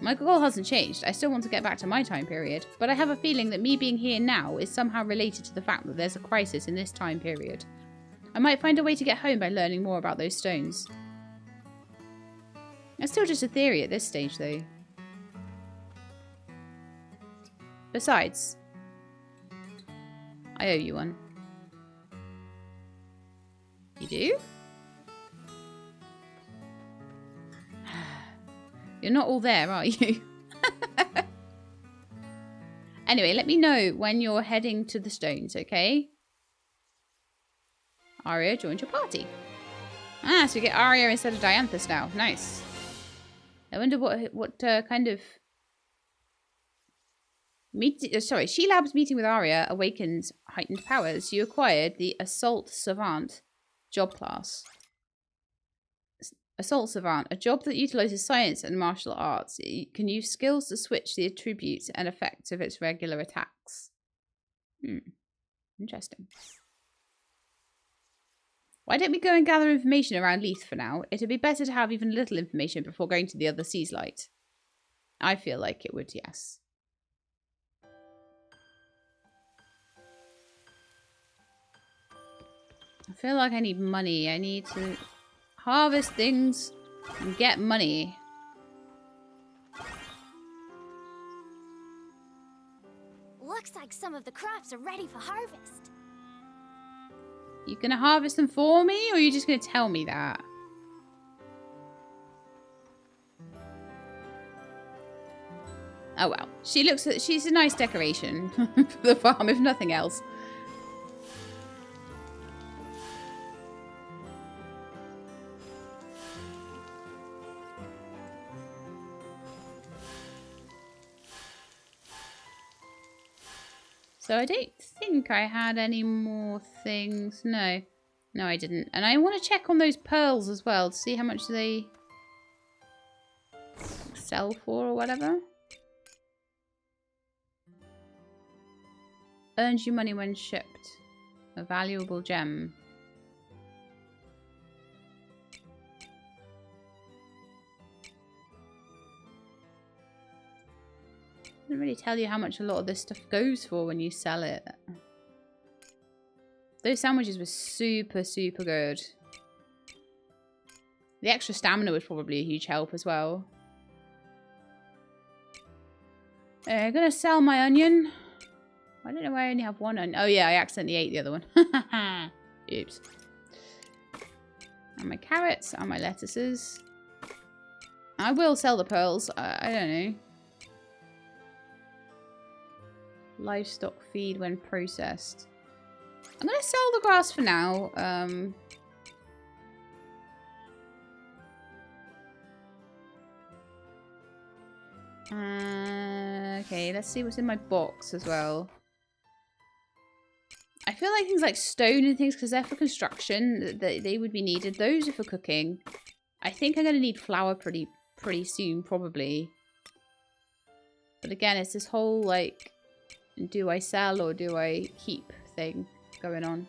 My goal hasn't changed. I still want to get back to my time period, but I have a feeling that me being here now is somehow related to the fact that there's a crisis in this time period. I might find a way to get home by learning more about those stones. It's still just a theory at this stage, though. Besides, I owe you one. You do? You're not all there, are you? Anyway, let me know when you're heading to the stones, okay? Aria joined your party. Ah, so we get Aria instead of Dianthus now. Nice. I wonder what kind of... She-Lab's meeting with Aria awakens heightened powers. You acquired the Assault Savant job class. Assault Savant, a job that utilizes science and martial arts. It can use skills to switch the attributes and effects of its regular attacks. Interesting. Why don't we go and gather information around Leith for now? It'd be better to have even little information before going to the other seas light. I feel like it would, yes. I feel like I need money. I need to harvest things and get money.
Looks like some of the crops are ready for harvest.
You gonna harvest them for me, or are you just gonna tell me that? Oh well. She's a nice decoration for the farm, if nothing else. So I don't think I had any more things. No. No, I didn't. And I want to check on those pearls as well to see how much they sell for or whatever. Earns you money when shipped. A valuable gem. Doesn't really tell you how much a lot of this stuff goes for when you sell it. Those sandwiches were super, super good. The extra stamina was probably a huge help as well. I'm gonna sell my onion. I don't know why I only have one onion. Oh yeah, I accidentally ate the other one. Oops. And my carrots and my lettuces. I will sell the pearls. I don't know. Livestock feed when processed. I'm going to sell the grass for now. Okay, let's see what's in my box as well. I feel like things like stone and things, because they're for construction, they would be needed. Those are for cooking. I think I'm going to need flour pretty soon, probably. But again, it's this whole, like, do I sell or do I keep thing going on.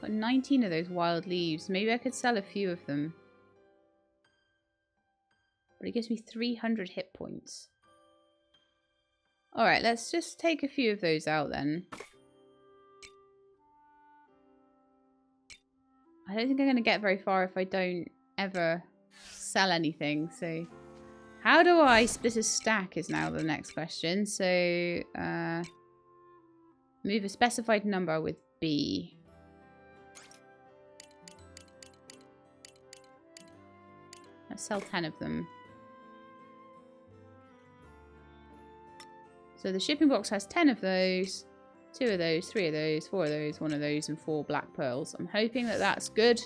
Got 19 of those wild leaves. Maybe I could sell a few of them. But it gives me 300 hit points. Alright, let's just take a few of those out then. I don't think I'm going to get very far if I don't ever sell anything. So, how do I split a stack is now the next question. So, move a specified number with B. Let's sell 10 of them. So the shipping box has 10 of those, 2 of those, 3 of those, 4 of those, 1 of those, and 4 black pearls. I'm hoping that that's good.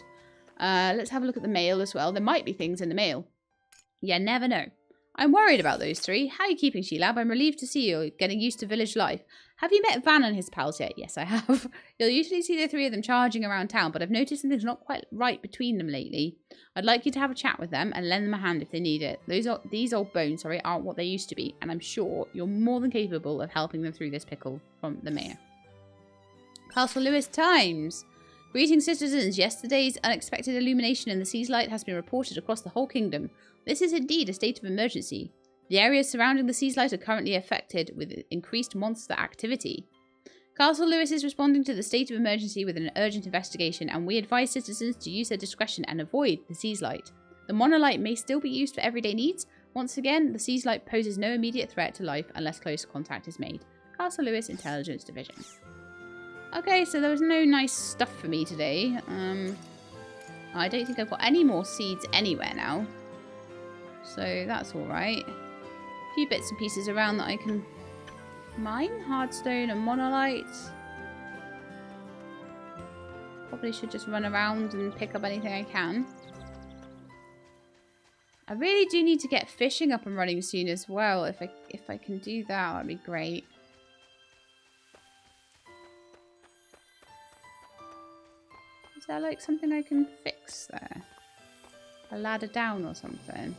Let's have a look at the mail as well. There might be things in the mail. You never know. I'm worried about those 3. How are you keeping, Sheelab? I'm relieved to see you getting used to village life. Have you met Van and his pals yet? Yes, I have. You'll usually see the 3 of them charging around town, but I've noticed something's not quite right between them lately. I'd like you to have a chat with them and lend them a hand if they need it. These old bones, aren't what they used to be, and I'm sure you're more than capable of helping them through this pickle. From the mayor. Castle Lewis Times. Greetings, citizens. Yesterday's unexpected illumination in the sea's light has been reported across the whole kingdom. This is indeed a state of emergency. The areas surrounding the sea's light are currently affected with increased monster activity. Castle Lewis is responding to the state of emergency with an urgent investigation, and we advise citizens to use their discretion and avoid the sea's light. The monolite may still be used for everyday needs. Once again, the sea's light poses no immediate threat to life unless close contact is made. Castle Lewis Intelligence Division. Okay, so there was no nice stuff for me today. I don't think I've got any more seeds anywhere now. So that's alright. A few bits and pieces around that I can mine. Hardstone and monolite. Probably should just run around and pick up anything I can. I really do need to get fishing up and running soon as well. If I can do that, that'd be great. Is there like something I can fix there? A ladder down or something?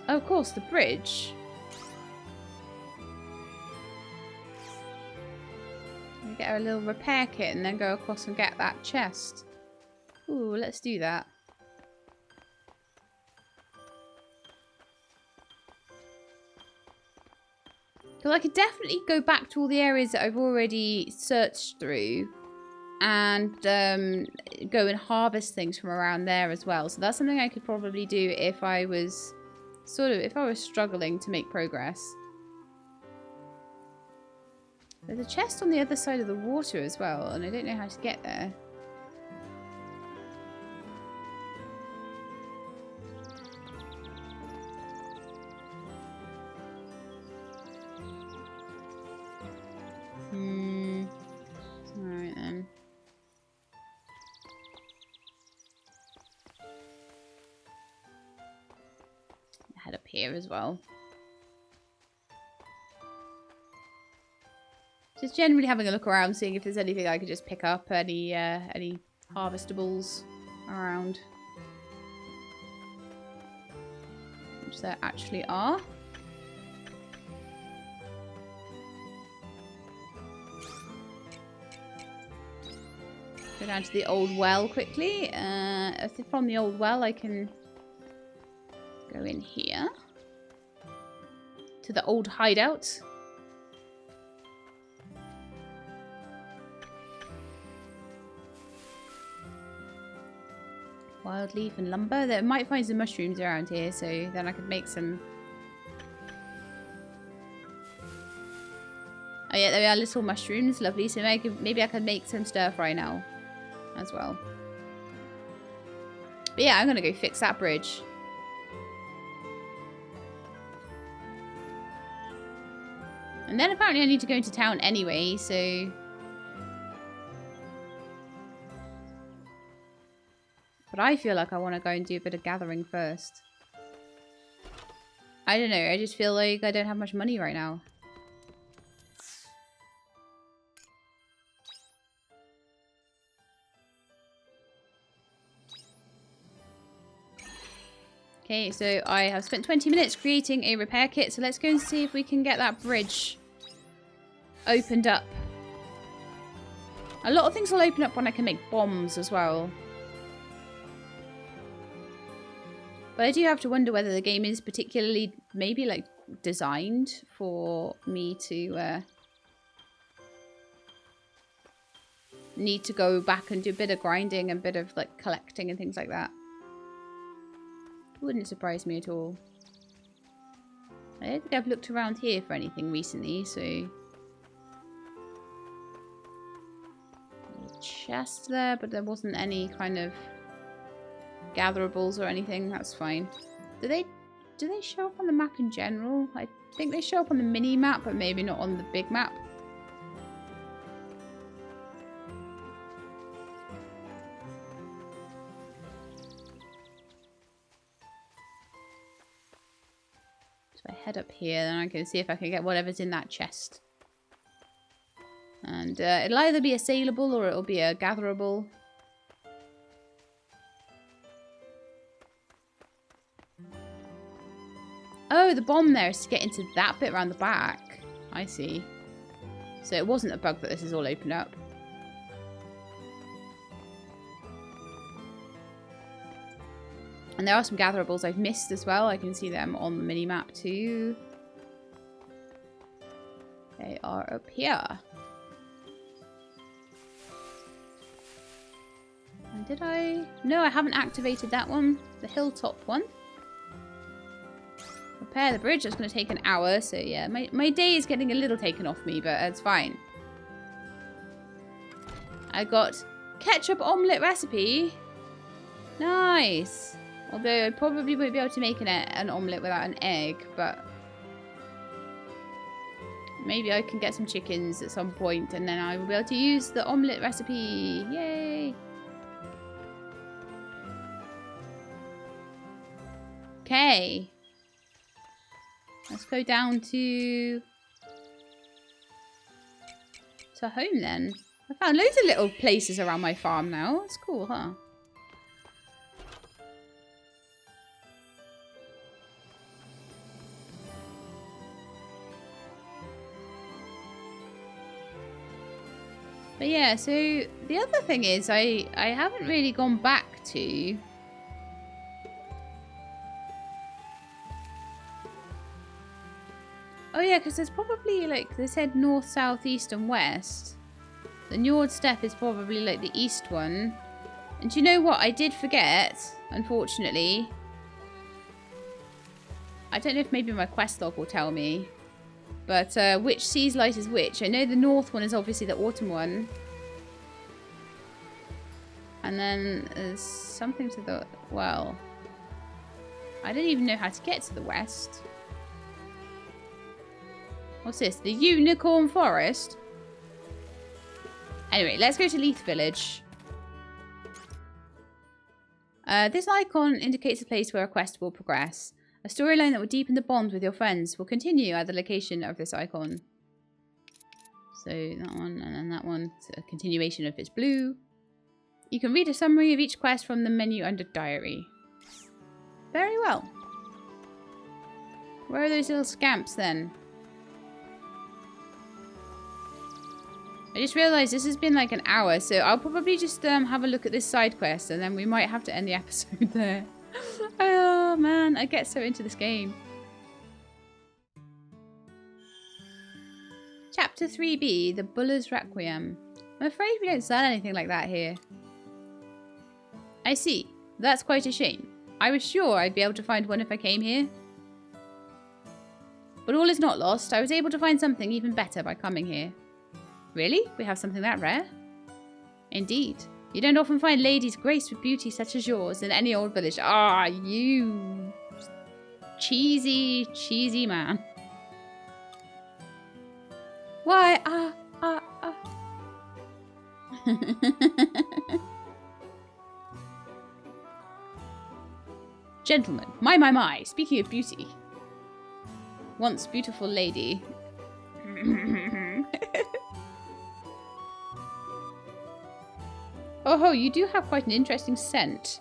Oh, of course, the bridge. We get a little repair kit and then go across and get that chest. Ooh, let's do that. Because I could definitely go back to all the areas that I've already searched through and go and harvest things from around there as well. So that's something I could probably do if I was struggling to make progress. There's a chest on the other side of the water as well, and I don't know how to get there. Alright then. Head up here as well. Just generally having a look around, seeing if there's anything I could just pick up, any harvestables around. Which there actually are. Go down to the old well quickly. From the old well I can go in here. To the old hideout. Wild leaf and lumber. There might find some mushrooms around here, so then I could make some. Oh yeah, there are little mushrooms. Lovely. So maybe I could make some stir fry now as well. But yeah, I'm gonna go fix that bridge. And then apparently I need to go into town anyway, so. But I feel like I want to go and do a bit of gathering first. I don't know, I just feel like I don't have much money right now. Okay, so I have spent 20 minutes creating a repair kit, so let's go and see if we can get that bridge opened up. A lot of things will open up when I can make bombs as well. But I do have to wonder whether the game is particularly, maybe like, designed for me to need to go back and do a bit of grinding and a bit of like collecting and things like that. Wouldn't surprise me at all. I don't think I've looked around here for anything recently, so. A chest there, but there wasn't any kind of gatherables or anything. That's fine. Do they show up on the map in general? I think they show up on the mini map, but maybe not on the big map. So I head up here, then I can see if I can get whatever's in that chest. And it'll either be a saleable or it'll be a gatherable. Oh, the bomb there is to get into that bit around the back. I see. So it wasn't a bug that this is all opened up. And there are some gatherables I've missed as well. I can see them on the mini-map too. They are up here. And did I? No, I haven't activated that one. The hilltop one. Repair the bridge. That's going to take an hour. So yeah, my day is getting a little taken off me, but it's fine. I got ketchup omelette recipe. Nice. Although I probably won't be able to make an omelette without an egg, but maybe I can get some chickens at some point and then I will be able to use the omelette recipe. Yay! Okay. Let's go down to home then. I found loads of little places around my farm now. That's cool, huh? But yeah, so the other thing is I haven't really gone back to oh yeah, because there's probably like they said north, south, east and west. The Njord Steppe is probably like the east one. And do you know what? I did forget, unfortunately. I don't know if maybe my quest log will tell me. But which sea's light is which? I know the north one is obviously the autumn one. And then there's something to the... Well, I don't even know how to get to the west. What's this? The Unicorn Forest? Anyway, let's go to Leith Village. This icon indicates a place where a quest will progress. A storyline that will deepen the bond with your friends will continue at the location of this icon. So that one and then that one. It's a continuation if it's blue. You can read a summary of each quest from the menu under Diary. Very well. Where are those little scamps then? I just realised this has been like an hour, so I'll probably just have a look at this side quest and then we might have to end the episode there. Oh man, I get so into this game. Chapter 3B, The Buller's Requiem. I'm afraid we don't sell anything like that here. I see. That's quite a shame. I was sure I'd be able to find one if I came here. But all is not lost. I was able to find something even better by coming here. Really? We have something that rare? Indeed. You don't often find ladies graced with beauty such as yours in any old village. Ah, you cheesy, cheesy man. Why? Gentlemen, my. Speaking of beauty. Once beautiful lady. Oh, you do have quite an interesting scent.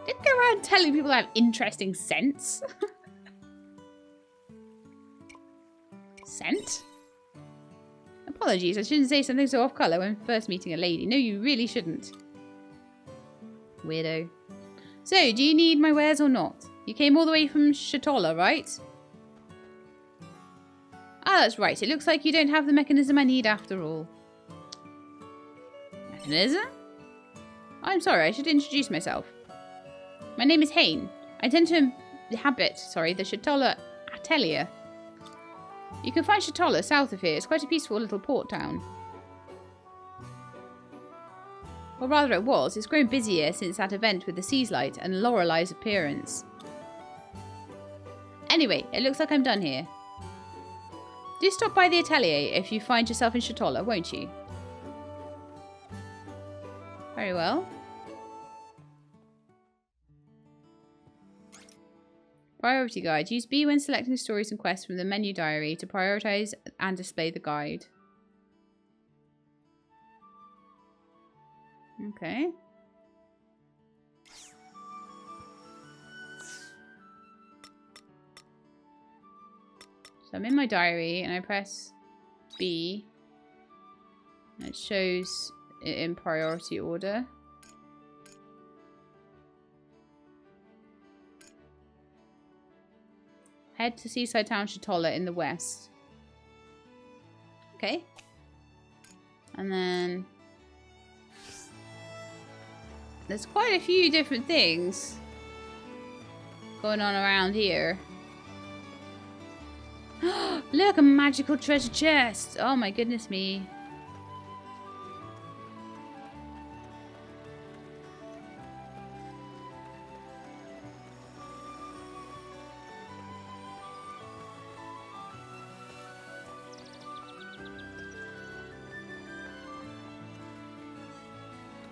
Didn't go around telling people I have interesting scents. Scent? Apologies, I shouldn't say something so off-colour when first meeting a lady. No, you really shouldn't. Weirdo. So, do you need my wares or not? You came all the way from Shatola, right? Ah, that's right. It looks like you don't have the mechanism I need after all. Mechanism? I'm sorry, I should introduce myself. My name is Hain. I tend to inhabit, the Shatola Atelier. You can find Shatola south of here. It's quite a peaceful little port town. Or rather it was. It's grown busier since that event with the Sea's Light and Lorelei's appearance. Anyway, it looks like I'm done here. Do stop by the atelier if you find yourself in Shatolla, won't you? Very well. Priority guide. Use B when selecting stories and quests from the menu diary to prioritize and display the guide. Okay. So I'm in my diary and I press B. And it shows it in priority order. Head to seaside town Shatolla in the west. Okay. And then there's quite a few different things going on around here. Look, a magical treasure chest. Oh my goodness me.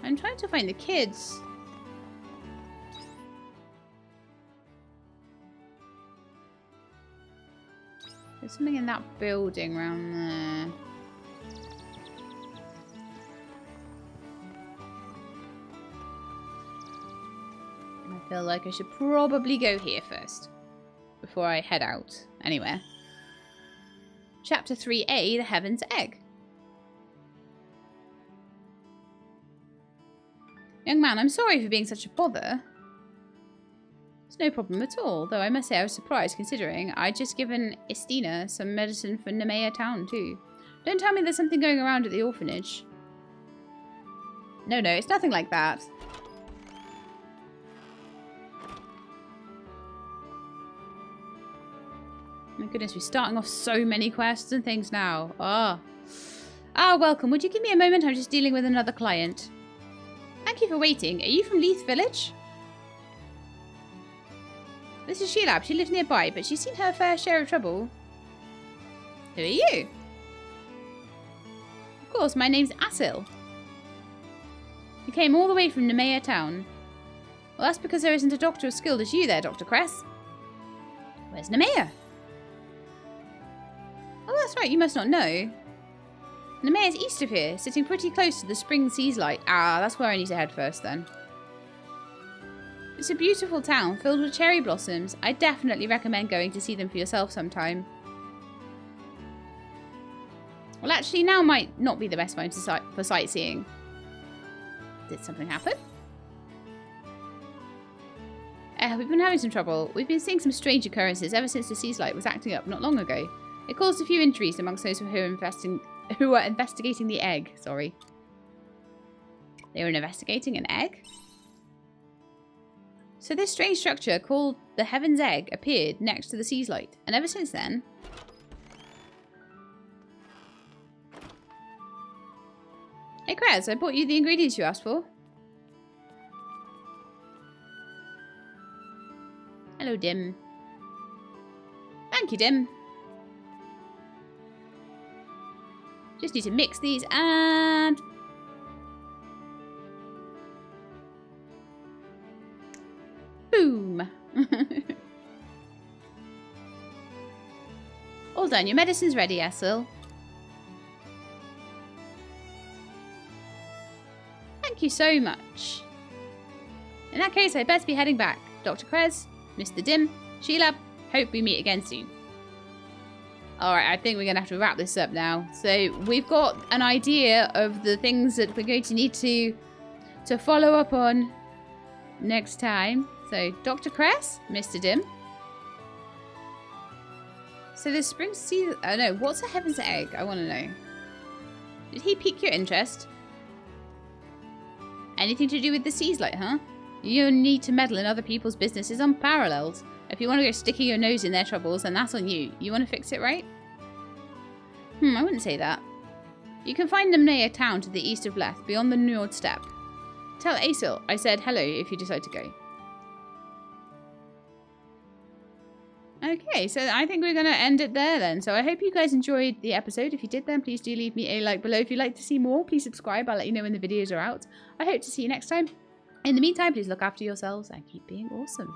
I'm trying to find the kids. There's something in that building around there. I feel like I should probably go here first before I head out anywhere. Chapter 3A, The Heaven's Egg. Young man, I'm sorry for being such a bother. It's no problem at all, though I must say I was surprised considering I'd just given Estina some medicine for Nemea town too. Don't tell me there's something going around at the orphanage. No, it's nothing like that. My goodness, we're starting off so many quests and things now. Welcome. Would you give me a moment? I'm just dealing with another client. Thank you for waiting. Are you from Leith Village? This is Sheila. She lives nearby, but she's seen her fair share of trouble. Who are you? Of course, my name's Asil. You came all the way from Nemea town. Well, that's because there isn't a doctor as skilled as you there, Dr. Cress. Where's Nemea? Oh, that's right. You must not know. Nemea's east of here, sitting pretty close to the spring Sea's Light. That's where I need to head first then. It's a beautiful town filled with cherry blossoms. I definitely recommend going to see them for yourself sometime. Well, actually, now might not be the best time for sightseeing. Did something happen? We've been having some trouble. We've been seeing some strange occurrences ever since the Sea's Light was acting up not long ago. It caused a few injuries amongst those who were investigating the egg. Sorry. They were investigating an egg? So this strange structure called the Heaven's Egg appeared next to the Sea's Light. And ever since then... Hey Krez, I bought you the ingredients you asked for. Hello, Dim. Thank you, Dim. Just need to mix these and... Boom! All done. Your medicine's ready, Asil. Thank you so much. In that case, I'd best be heading back. Dr. Krez, Mr. Dim, Sheila, hope we meet again soon. Alright, I think we're going to have to wrap this up now. So, we've got an idea of the things that we're going to need to follow up on next time. So, Dr. Kress, Mr. Dim. So, the spring season... Oh, no. What's a Heaven's Egg? I want to know. Did he pique your interest? Anything to do with the Sea's Light, huh? You need to meddle in other people's business is unparalleled. If you want to go sticking your nose in their troubles, then that's on you. You want to fix it, right? I wouldn't say that. You can find Nemea town to the east of Leth, beyond the Njord Steppe. Tell Asil I said hello if you decide to go. Okay, so I think we're going to end it there then. So I hope you guys enjoyed the episode. If you did, then please do leave me a like below. If you'd like to see more, please subscribe. I'll let you know when the videos are out. I hope to see you next time. In the meantime, please look after yourselves and keep being awesome.